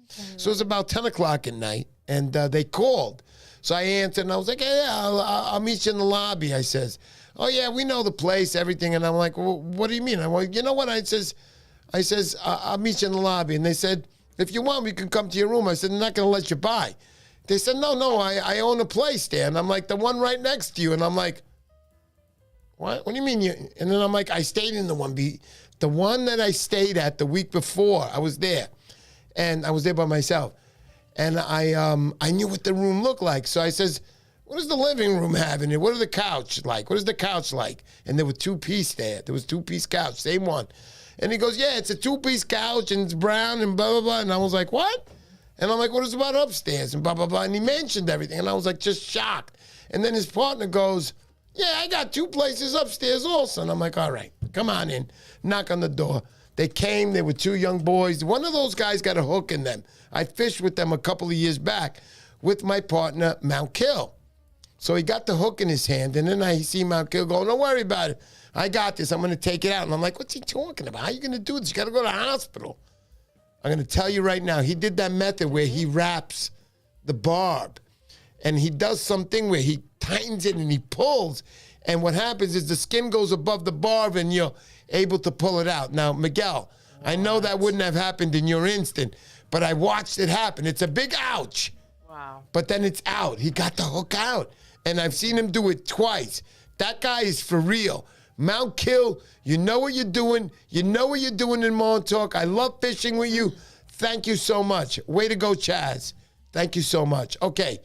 So it was about 10 o'clock at night, and they called. So I answered, and I was like, yeah, I'll meet you in the lobby, I says. Oh, yeah, we know the place, everything. And I'm like, well, what do you mean? I'm like, you know what? I says, I'll meet you in the lobby. And they said, if you want, we can come to your room. I said, I'm not going to let you by. They said, no, I own a place there. And I'm like, the one right next to you. And I'm like, what? What do you mean you? And then I'm like, I stayed in the one that I stayed at the week before. I was there. And I was there by myself. And I knew what the room looked like. So I says, what does the living room have in it? What are the couch like? What is the couch like? And there were 2-piece there. There was 2-piece couch, same one. And he goes, yeah, it's a 2-piece couch and it's brown and blah, blah, blah. And I was like, what? And I'm like, what is about upstairs? And blah, blah, blah. And he mentioned everything. And I was like, just shocked. And then his partner goes, yeah, I got 2 places upstairs also. And I'm like, all right, come on in. Knock on the door. They came. They were 2 young boys. One of those guys got a hook in them. I fished with them a couple of years back with my partner, Mount Kill. So he got the hook in his hand. And then I see Mount Kill go, don't worry about it. I got this. I'm going to take it out. And I'm like, what's he talking about? How are you going to do this? You got to go to the hospital. I'm going to tell you right now, he did that method where he wraps the barb. And he does something where he tightens it and he pulls. And what happens is the skin goes above the barb and you're able to pull it out. Now, Miguel, I know that wouldn't have happened in your instant, but I watched it happen. It's a big ouch. Wow. But then it's out. He got the hook out. And I've seen him do it twice. That guy is for real. Mount Kill, you know what you're doing. You know what you're doing in Montauk. I love fishing with you. Thank you so much. Way to go, Chaz. Thank you so much. Okay,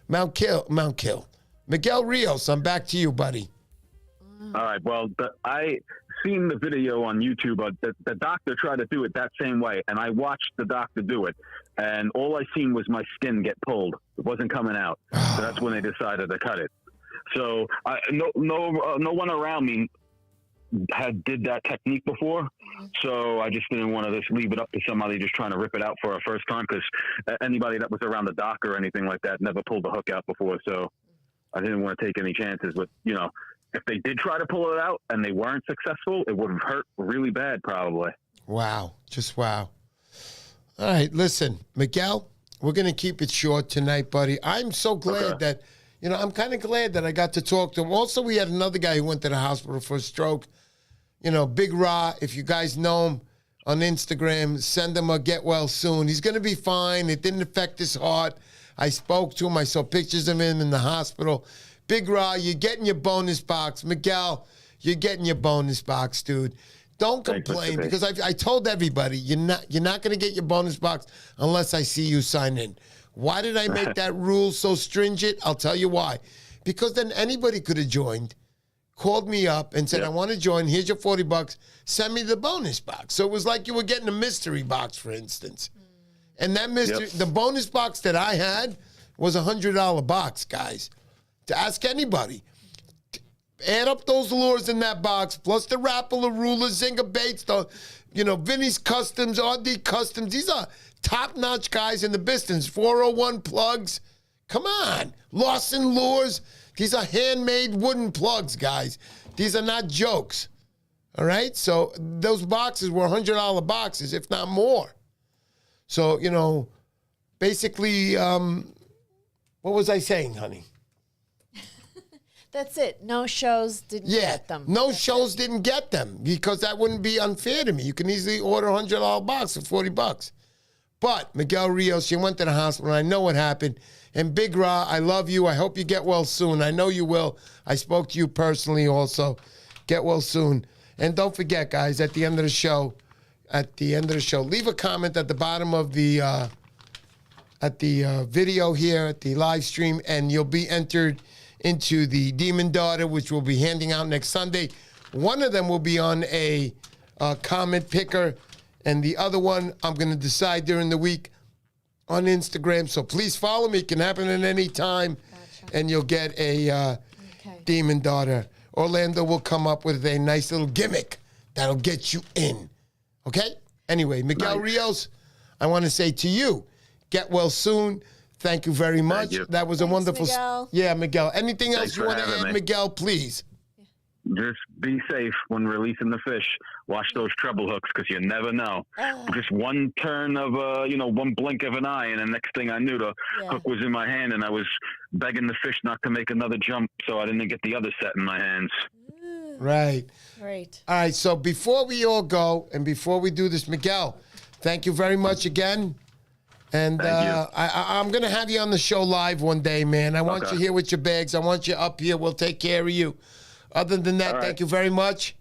Mount Kill. Miguel Rios, I'm back to you, buddy. All right. Well, I seen the video on YouTube. The doctor tried to do it that same way, and I watched the doctor do it. And all I seen was my skin get pulled. It wasn't coming out. So that's when they decided to cut it. So no one around me did that technique before. So I just didn't want to just leave it up to somebody just trying to rip it out for a first time, because anybody that was around the dock or anything like that never pulled the hook out before. So I didn't want to take any chances. But, if they did try to pull it out and they weren't successful, it would have hurt really bad probably. Wow. Just wow. All right, listen, Miguel, we're going to keep it short tonight, buddy. I'm so glad that, I'm kind of glad that I got to talk to him. Also, we had another guy who went to the hospital for a stroke. Big Ra, if you guys know him on Instagram, send him a get well soon. He's going to be fine. It didn't affect his heart. I spoke to him. I saw pictures of him in the hospital. Big Ra, you're getting your bonus box. Miguel, you're getting your bonus box, dude. Don't complain, because I told everybody you're not going to get your bonus box unless I see you sign in. Why did I make that rule so stringent? I'll tell you why. Because then anybody could have joined, called me up and said, I want to join. Here's your $40. Send me the bonus box. So it was like you were getting a mystery box, for instance. And that the bonus box that I had was a $100 box, guys. To ask anybody. Add up those lures in that box, plus the Rapala rulers, Zinga baits, Vinny's Customs, RD Customs. These are top-notch guys in the business. 401 plugs. Come on. Lawson lures. These are handmade wooden plugs, guys. These are not jokes. All right? So those boxes were $100 boxes, if not more. So, basically, what was I saying, honey? That's it. No shows didn't get them. No shows didn't get them because that wouldn't be unfair to me. You can easily order a $100 box for $40. But Miguel Rios, she went to the hospital. I know what happened. And Big Ra, I love you. I hope you get well soon. I know you will. I spoke to you personally also. Get well soon. And don't forget, guys, at the end of the show, leave a comment at the bottom of the video here at the live stream, and you'll be entered into the Demon Daughter, which we'll be handing out next Sunday. One of them will be on a comment picker, and the other one I'm going to decide during the week on Instagram. So please follow me. It can happen at any time, and you'll get a Demon Daughter. Orlando will come up with a nice little gimmick that'll get you in. Okay? Anyway, Miguel Rios, I want to say to you, get well soon. Thank you very much. That was a wonderful... Miguel. Yeah, Miguel. Anything else Thanks you want to add, me. Miguel, please? Just be safe when releasing the fish. Watch those treble hooks because you never know. Just one turn of, one blink of an eye, and the next thing I knew, the hook was in my hand, and I was begging the fish not to make another jump, so I didn't get the other set in my hands. Right. Great. All right, so before we all go and before we do this, Miguel, thank you very much again. And I'm going to have you on the show live one day, man. I want you here with your bags. I want you up here. We'll take care of you. Other than that, thank you very much.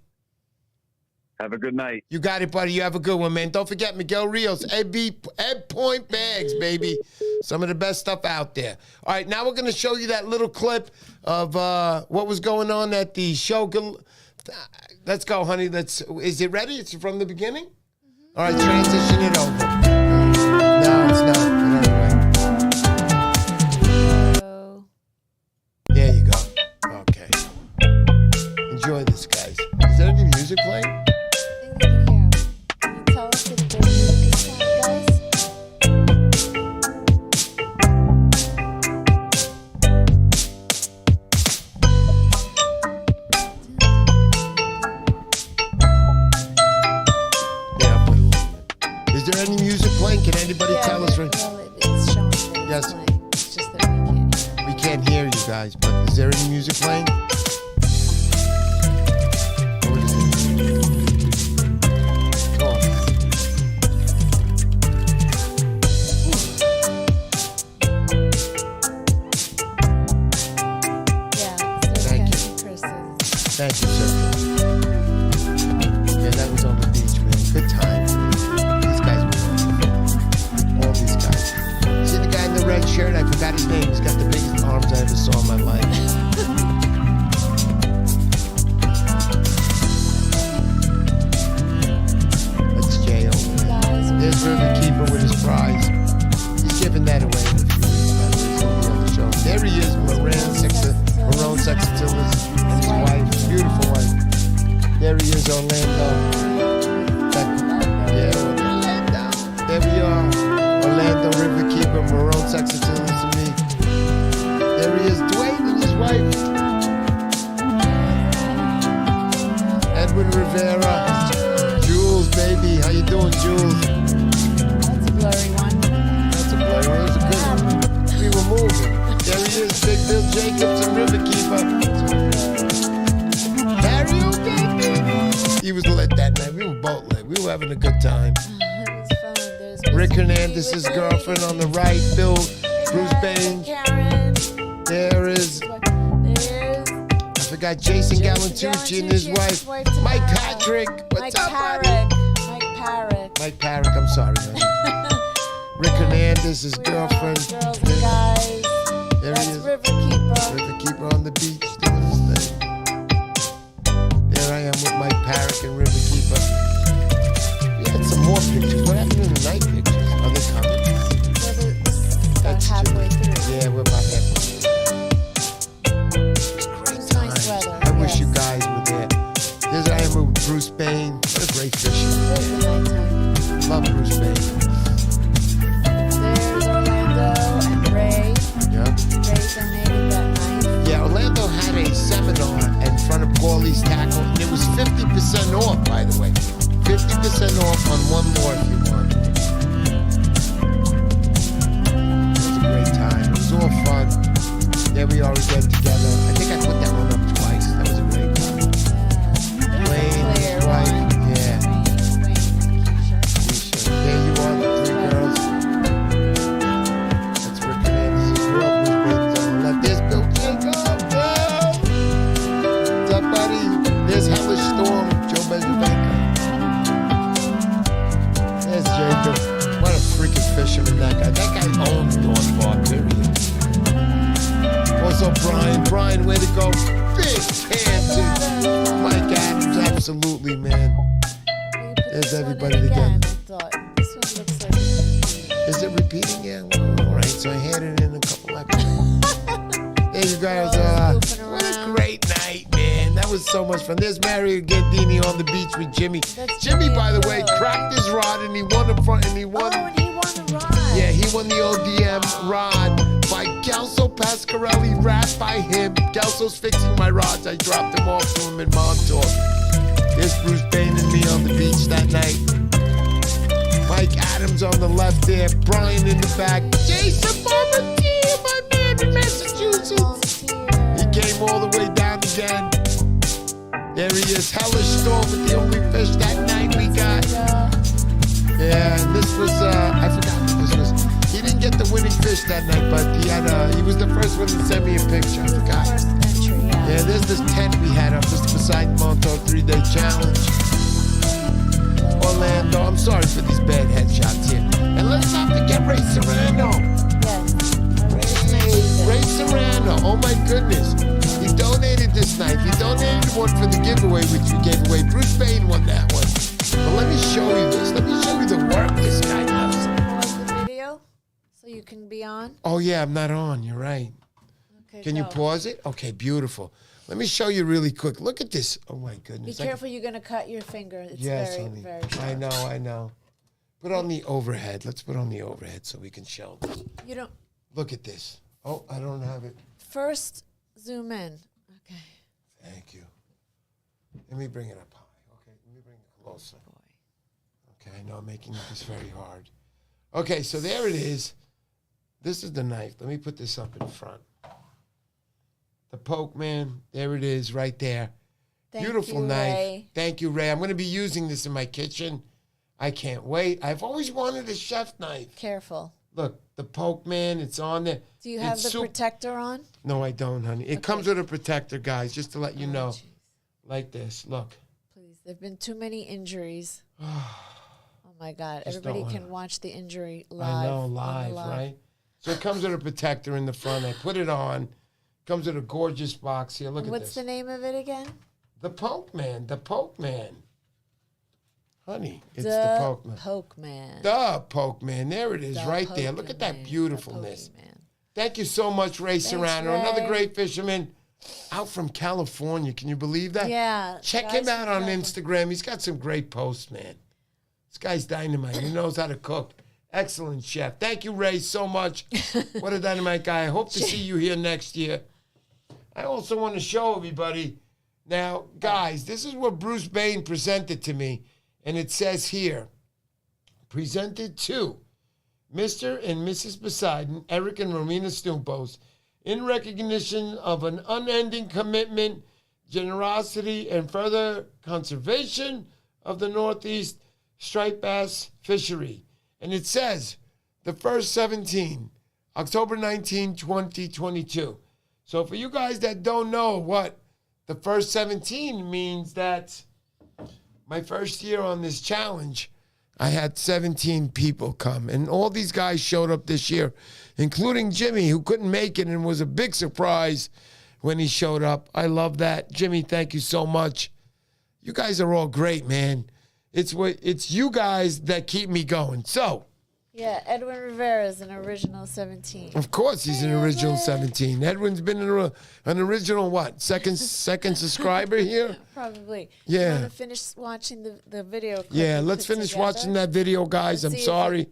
Have a good night. You got it, buddy. You have a good one, man. Don't forget Miguel Rios, Ebbpoint Bags, baby. Some of the best stuff out there. All right, now we're going to show you that little clip of what was going on at the show. Let's go, honey. Is it ready? It's from the beginning? All right, transition it over. No, it's not. Oh. There you go. Okay. Enjoy this, guys. Is there any music playing? I think we can hear him. Can you tell us if there's music inside, guys? Yeah, I'll put a little bit. Is there any music playing? Can anybody tell us? Right? Well, it's showing that it's playing. It's just that we can't hear it. We can't hear you guys, but is there any music playing? What is it? Oh. Yeah. Thank you. Thank you, sir. Yeah, that was on the beach, man. Good time. These guys were wonderful. All these guys. See the guy in the red shirt? I forgot his name. He's got the biggest arms I ever saw in my life. That's Jay over there. There's Riverkeeper with his prize. He's giving that away in a few weeks. By the way, he's gonna be on the show. There he is, Marone Sexatilis and his wife, beautiful wife. There he is, Orlando. Orlando. There we are. Orlando, Riverkeeper, Marone Sexatilis, and me. There he is, Dwayne and his wife. Edwin Rivera. Jules, baby. How you doing, Jules? That's a blurry one. That's a blurry one. That's a good one. We were moving. There he is, Big Bill Jacobs and Riverkeeper. Karaoke, baby. He was lit that night. We were both lit. We were having a good time. It was fun. There's Rick Mr. Hernandez's P with girlfriend on the right. Bill, Bruce Bain. Karen. There is, There's I forgot, Jason Galantucci and his wife. Mike Patrick. What's up, buddy? Mike Parrick. Mike Parrick, I'm sorry, honey. Rick Hernandez's girlfriend. Girls and guys. There That's he is. Riverkeeper. Riverkeeper on the beach doing his thing. There I am with Mike Parrick and Riverkeeper. We had some more pictures. What happened in the night pictures? Are they coming? About halfway through. Yeah, we're about halfway through. It was a great time. Nice weather. I wish you guys were there. There's I am with Bruce Bain. What a great fisher. Love Bruce Bain. There's Orlando and Ray. Yeah. Ray donated that night. Yeah, Orlando had a seminar in front of Paulie's Tackle, and it was 50% off, by the way. 50% off on one more if you want. It was a great time. It was all fun. There we are again together. I think I put that one Also, Brian, way to go. Big hand to Mike Adams, absolutely, man. There's everybody again. I thought this one looks like Is it repeating? Yeah. Well, all right, so I handed in a couple extra. There you guys are. What a great night, man. That was so much fun. There's Mario Gandini on the beach with Jimmy. Jimmy, by the way, cracked his rod and he won the front and he won. Oh, and he won the rod. Yeah, he won the ODM rod by Gelso Pasquarelli, wrapped by him. Gelso's fixing my rods. I dropped them off to him in Montauk. There's Bruce Bain and me on the beach that night. Mike Adams on the left there. Brian in the back. Jason Montauk, my man in Massachusetts. He came all the way down again. There he is. Hellish Storm with the only fish that night we got. Yeah, and this was, I forgot what this was. He didn't get the winning fish that night, but he was the first one to send me a picture. I forgot. First entry, Yeah, there's this tent we had up, Mr Poseidon Montauk 3-day challenge. Orlando, I'm sorry for these bad headshots here. And let's not forget Ray Serrano. Yes. Ray Serrano, oh my goodness. He donated this night. He donated one for the giveaway, which we gave away. Bruce Bain won that one. But let me show you this. Let me show you the work this guy does. Pause the video so you can be on. Oh yeah, I'm not on, you're right. Okay, Can you go. pause it? Okay, beautiful. Let me show you really quick. Look at this. Oh my Be goodness. careful, you're going to cut your finger. It's Yes, very, honey. very sharp. I know. Put on the overhead. Let's put on the overhead so we can show this. You don't. Look at this. Oh, I don't have it. First, zoom in. Okay. Thank you. Let me bring it up high. Okay, let me bring it closer. Okay, I know I'm making this very hard. Okay, so there it is. This is the knife. Let me put this up in front. The poke, man. There it is right there. Beautiful knife. Ray. Thank you, Ray. I'm going to be using this in my kitchen. I can't wait. I've always wanted a chef knife. Careful. Look, the poke, man, it's on there. Do you have It's the protector on? No, I don't, honey. It comes with a protector, guys, just to let you know. Jeez. Like this. Look. Please. There have been too many injuries. Oh, my God. Just Everybody don't can wanna- watch the injury live. I know, on the live, right? So it comes with a protector in the front. I put it on. Comes with a gorgeous box here. Look at What's this. the name of it again? The Poke Man. The Poke Man. Honey, it's the Poke Man. Poke Man. The Poke Man. There it is, The right there. Poke Look at that Man. beautifulness. The Poke-Man. Thank you so much, Ray Serrano. Another Ray. great fisherman out from California. Can you believe that? Yeah. Check guys him out from on California. Instagram. He's got some great posts, man. This guy's dynamite. He knows how to cook. Excellent chef. Thank you, Ray, so much. What a dynamite guy. I hope to see you here next year. I also want to show everybody. Now, guys, this is what Bruce Bain presented to me. And it says here, presented to Mr. and Mrs. Poseidon, Eric and Romina Stumpos, in recognition of an unending commitment, generosity, and further conservation of the Northeast striped bass fishery. And it says, the first 17, October 19, 2022. So for you guys that don't know what the first 17 means, that my first year on this challenge, I had 17 people come. And all these guys showed up this year, including Jimmy, who couldn't make it and was a big surprise when he showed up. I love that. Jimmy, thank you so much. You guys are all great, man. It's you guys that keep me going. So, Yeah, Edwin Rivera is an original 17. of course, he's an original 17. Edwin's been an original what? Second subscriber here? Probably. Yeah. You want to finish watching the video clip Yeah, we let's put finish together? watching that video, guys. Let's I'm see if sorry.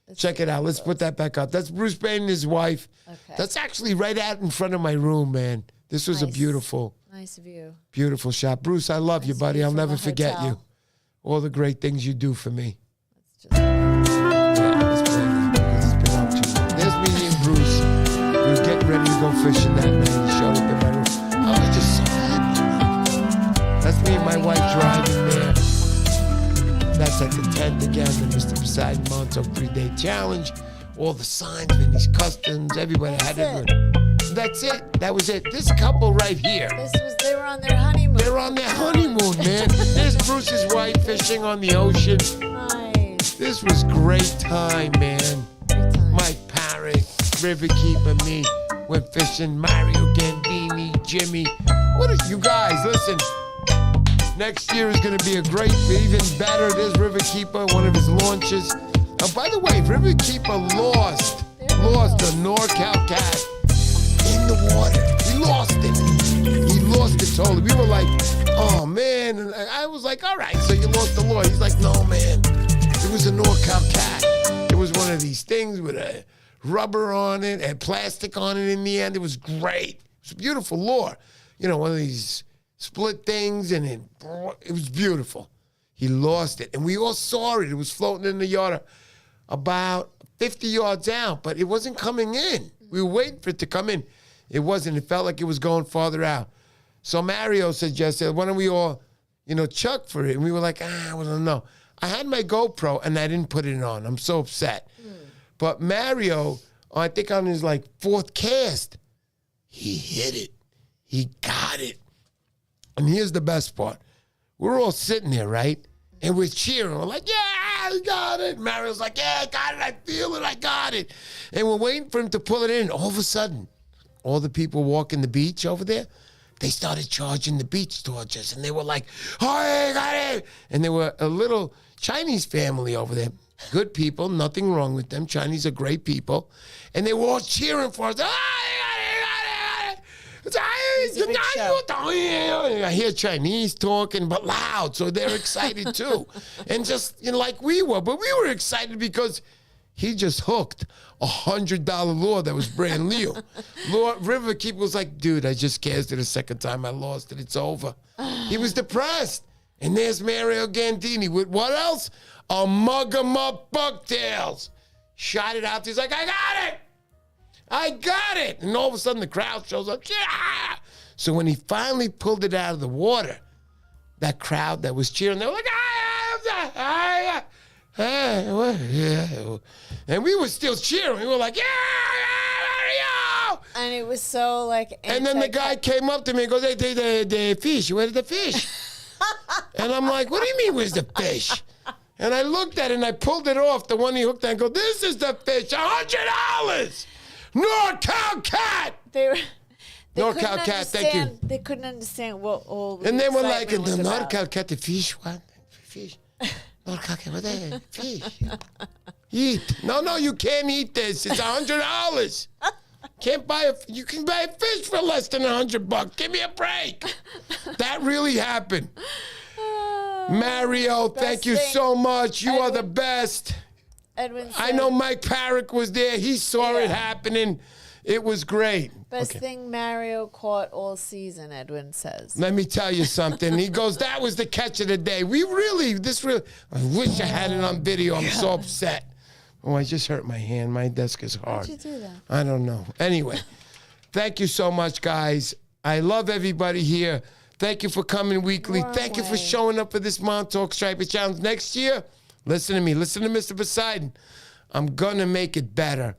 Let's Check see it if out. Let's put that back up. That's Bruce Bain and his wife. Okay. That's actually right out in front of my room, man. This was a Nice. beautiful, Nice view. beautiful shot. Bruce, I love you, Nice buddy. view I'll from never a forget you. hotel. All the great things you do for me. Let's just- Yeah, let's play that because it's been up to you. There's me and Bruce. We were getting ready to go fishing that night. He showed up in my room. I was just so happy. That's me and my wife driving there. That's at the tent again, the Mr. Poseidon Montauk 3-day challenge. All the signs, Vinny's Customs, everybody had That's it. That's it. That was it. This couple right here. They were on their honeymoon. They're on their honeymoon, man. There's Bruce's wife fishing on the ocean. Nice. This was great time, man. Great time. Mike Parrott, Riverkeeper, me. went fishing. Mario Gandini, Jimmy. What is you guys? Listen. Next year is going to be a great, even better. There's Riverkeeper, one of his launches. By the way, Riverkeeper lost the NorCal cat in the water. He lost it. He lost it totally. We were like, oh man. And I was like, all right, so you lost the law. He's like, no, man. It was a NorCal cat. It was one of these things with a rubber on it and plastic on it in the end. It was great. It was a beautiful lure. You know, one of these split things, and it was beautiful. He lost it, and we all saw it. It was floating in the yard about 50 yards out, but it wasn't coming in. We were waiting for it to come in. It wasn't. It felt like it was going farther out. So Mario suggested, why don't we all, chuck for it? And we were like, I don't know. I had my GoPro, and I didn't put it on. I'm so upset. But Mario, I think on his, fourth cast, he hit it. He got it. And here's the best part. We're all sitting there, right? And we're cheering. We're like, yeah, I got it. Mario's like, yeah, I got it. I feel it. I got it. And we're waiting for him to pull it in. All of a sudden, all the people walking the beach over there, they started charging the beach towards us. And they were like, oh, I got it. And there were a little Chinese family over there. Good people. Nothing wrong with them. Chinese are great people. And they were all cheering for us. Oh, I got it. I hear Chinese talking, but loud, so they're excited too. And just like we were, but we were excited because he just hooked $100 lure that was brand new. Riverkeeper was like, dude, I just cast it a second time. I lost it. It's over. He was depressed. And there's Mario Gandini with what else? A mug 'em up bucktails. Shot it out. He's like, I got it. I got it. And all of a sudden the crowd shows up. Yeah. So when he finally pulled it out of the water, that crowd that was cheering, they were like, and we were still cheering. We were like, yeah, Mario. And it was so and then the guy came up to me and goes, hey, the fish, where's the fish? And I'm like, what do you mean, where's the fish? And I looked at it and I pulled it off, the one he hooked on, and go, this is the fish, $100. NorCal cat. NorCal cat, thank you. They couldn't understand what all. And they were like, the NorCal cat, the fish, what? Fish. NorCal cat, what the fish? Eat. No, you can't eat this. It's $100. You can buy a fish for less than $100. Give me a break. That really happened. Mario, thank you so much. You are the best. Edwin said, I know Mike Parrick was there. He saw it happening. It was great. Best thing Mario caught all season, Edwin says. Let me tell you something. He goes, that was the catch of the day. I wish I had it on video. I'm so upset. Oh, I just hurt my hand. My desk is hard. How'd you do that? I don't know. Anyway, thank you so much, guys. I love everybody here. Thank you for coming weekly. Thank you for showing up for this Montauk Striper Challenge. Next year, listen to me. Listen to Mr. Poseidon. I'm going to make it better.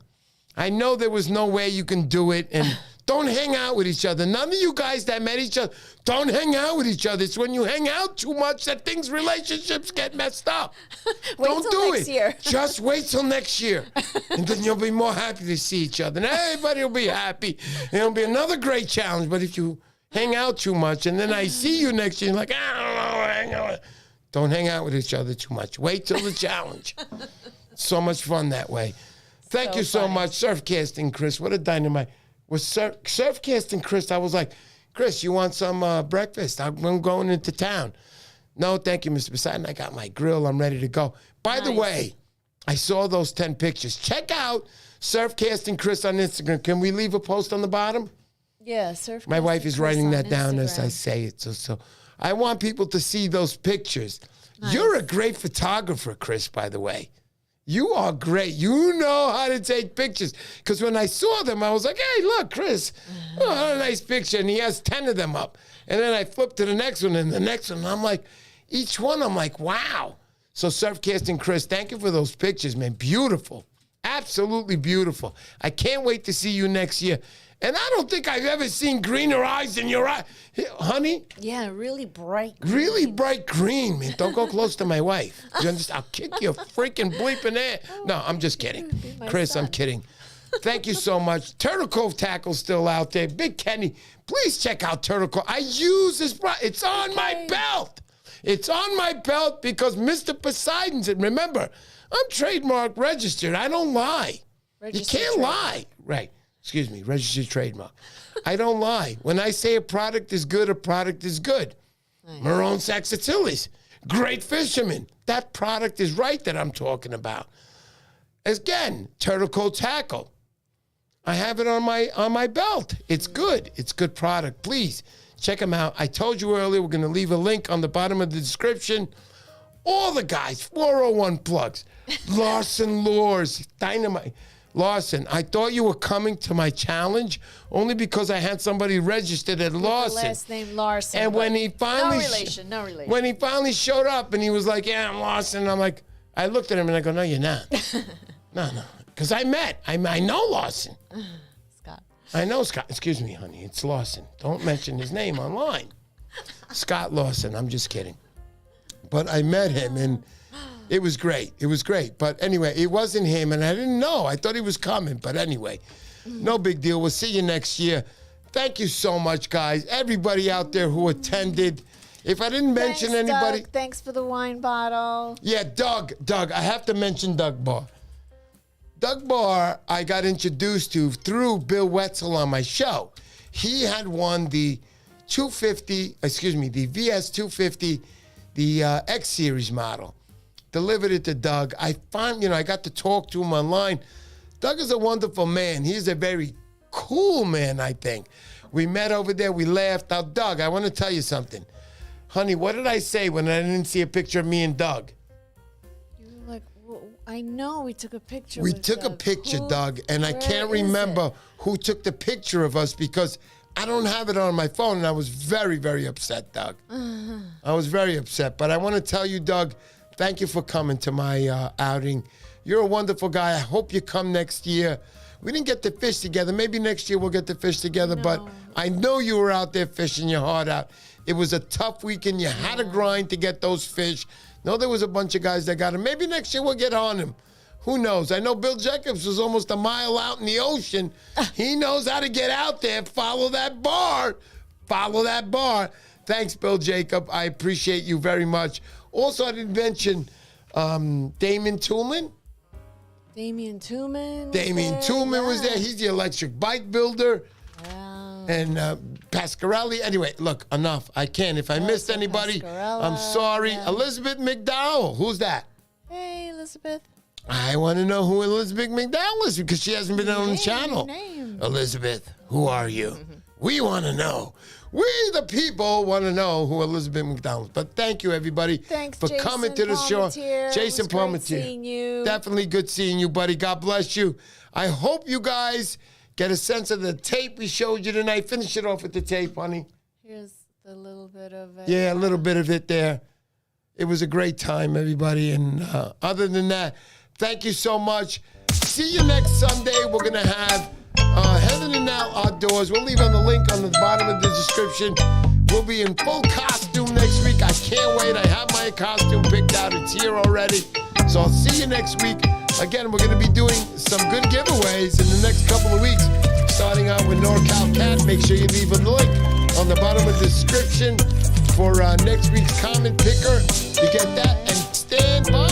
I know there was no way you can do it, and don't hang out with each other. None of you guys that met each other, don't hang out with each other. It's when you hang out too much that relationships get messed up. Don't do it. Year. Just wait till next year, and then you'll be more happy to see each other. And everybody will be happy. It'll be another great challenge, but if you hang out too much, and then I see you next year, you're like, I don't know, don't hang out with each other too much. Wait till the challenge. So much fun that way. Thank you so much. Surfcasting Chris. What a dynamite. With Surfcasting Chris, I was like, Chris, you want some breakfast? I'm going into town. No, thank you, Mr. Poseidon. I got my grill. I'm ready to go. By the way, I saw those 10 pictures. Check out Surfcasting Chris on Instagram. Can we leave a post on the bottom? Yeah, Surfcasting. My wife is writing that down Instagram. as I say it. So I want people to see those pictures. Nice. You're a great photographer, Chris, by the way. You are great. You know how to take pictures. Because when I saw them, I was like, hey, look, Chris. Oh, what a nice picture. And he has 10 of them up. And then I flipped to the next one and the next one. And I'm like, each one, I'm like, wow. So Surfcasting Chris, thank you for those pictures, man. Beautiful. Absolutely beautiful. I can't wait to see you next year. And I don't think I've ever seen greener eyes in your eye. Honey? Yeah, really bright green. Really bright green, man. Don't go close to my wife. You understand? I'll kick your freaking bleeping ass. No, I'm just kidding. Chris, son. I'm kidding. Thank you so much. Turtle Cove Tackle's still out there. Big Kenny, please check out Turtle Cove. I use this. It's on my belt. It's on my belt because Mr. Poseidon's it. Remember, I'm trademark registered. I don't lie. Registered You can't lie. Right. Excuse me. Registered trademark. I don't lie. When I say a product is good, a product is good. Nice. Marone Saxatilis. Great fisherman. That product is right that I'm talking about. Again, Turtle Cove Tackle. I have it on my belt. It's good. It's good product. Please check them out. I told you earlier we're going to leave a link on the bottom of the description. All the guys, 401 plugs, Larson Lures, Dynamite. Lawson, I thought you were coming to my challenge only because I had somebody registered at Lawson. The last name Larson. And when he finally no relation. When he finally showed up and he was like, "Yeah, I'm Lawson," I'm like, I looked at him and I go, "No, you're not." No, because I know Lawson. Scott. I know Scott. Excuse me, honey. It's Lawson. Don't mention his name online. Scott Lawson. I'm just kidding. But I met him and it was great. It was great. But anyway, it wasn't him, and I didn't know. I thought he was coming. But anyway, no big deal. We'll see you next year. Thank you so much, guys. Everybody out there who attended. If I didn't mention anybody. Doug. Thanks for the wine bottle. Yeah, Doug. I have to mention Doug Barr. Doug Barr, I got introduced to through Bill Wetzel on my show. He had won the the VS 250, the X Series model. Delivered it to Doug. I got to talk to him online. Doug is a wonderful man. He's a very cool man, I think. We met over there. We laughed. Now, Doug, I want to tell you something. Honey, what did I say when I didn't see a picture of me and Doug? You were like, well, I know we took a picture. We took a picture, Doug, and I can't remember who took the picture of us because I don't have it on my phone, and I was very, very upset, Doug. I was very upset. But I want to tell you, Doug, thank you for coming to my outing. You're a wonderful guy. I hope you come next year. We didn't get to fish together. Maybe next year we'll get to fish together, but I know you were out there fishing your heart out. It was a tough weekend. You had to grind to get those fish. No, there was a bunch of guys that got them. Maybe next year we'll get on them. Who knows? I know Bill Jacobs was almost a mile out in the ocean. He knows how to get out there. Follow that bar. Follow that bar. Thanks, Bill Jacob. I appreciate you very much. Also, I didn't mention Damon Toolman. Damian Toolman was there. He's the electric bike builder. Wow. And Pasquarelli. Anyway, look, enough. I can't. If I missed anybody, I'm sorry. Yeah. Elizabeth McDowell. Who's that? Hey, Elizabeth. I want to know who Elizabeth McDowell is because she hasn't been on the channel. Elizabeth, who are you? We want to know. We, the people, want to know who Elizabeth McDowell is. But thank you, everybody, for coming to the show. Jason Palmetier. Seeing you. Definitely good seeing you, buddy. God bless you. I hope you guys get a sense of the tape we showed you tonight. Finish it off with the tape, honey. Here's the little bit of it. Yeah, a little bit of it there. It was a great time, everybody. And other than that, thank you so much. See you next Sunday. We're going to have Heaven and Now Outdoors. We'll leave on the link on the bottom of the description. We'll be in full costume next week. I can't wait. I have my costume picked out. It's here already. So I'll see you next week. Again, we're going to be doing some good giveaways in the next couple of weeks. Starting out with NorCal Cat. Make sure you leave a link on the bottom of the description for next week's comment picker to get that. And stand by.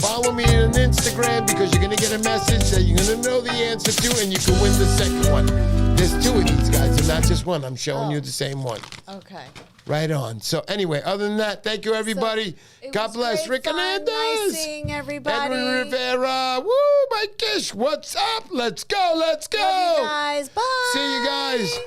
Follow me on Instagram because you're going to get a message that you're going to know the answer to, and you can win the second one. There's two of these guys, and not just one. I'm showing you the same one. Okay. Right on. So anyway, other than that, thank you, everybody. God bless. Rick Hernandez. Nice seeing everybody. Edwin Rivera. Woo, Mike Gish. What's up? Let's go. Let's go. Love you guys. Bye. See you guys.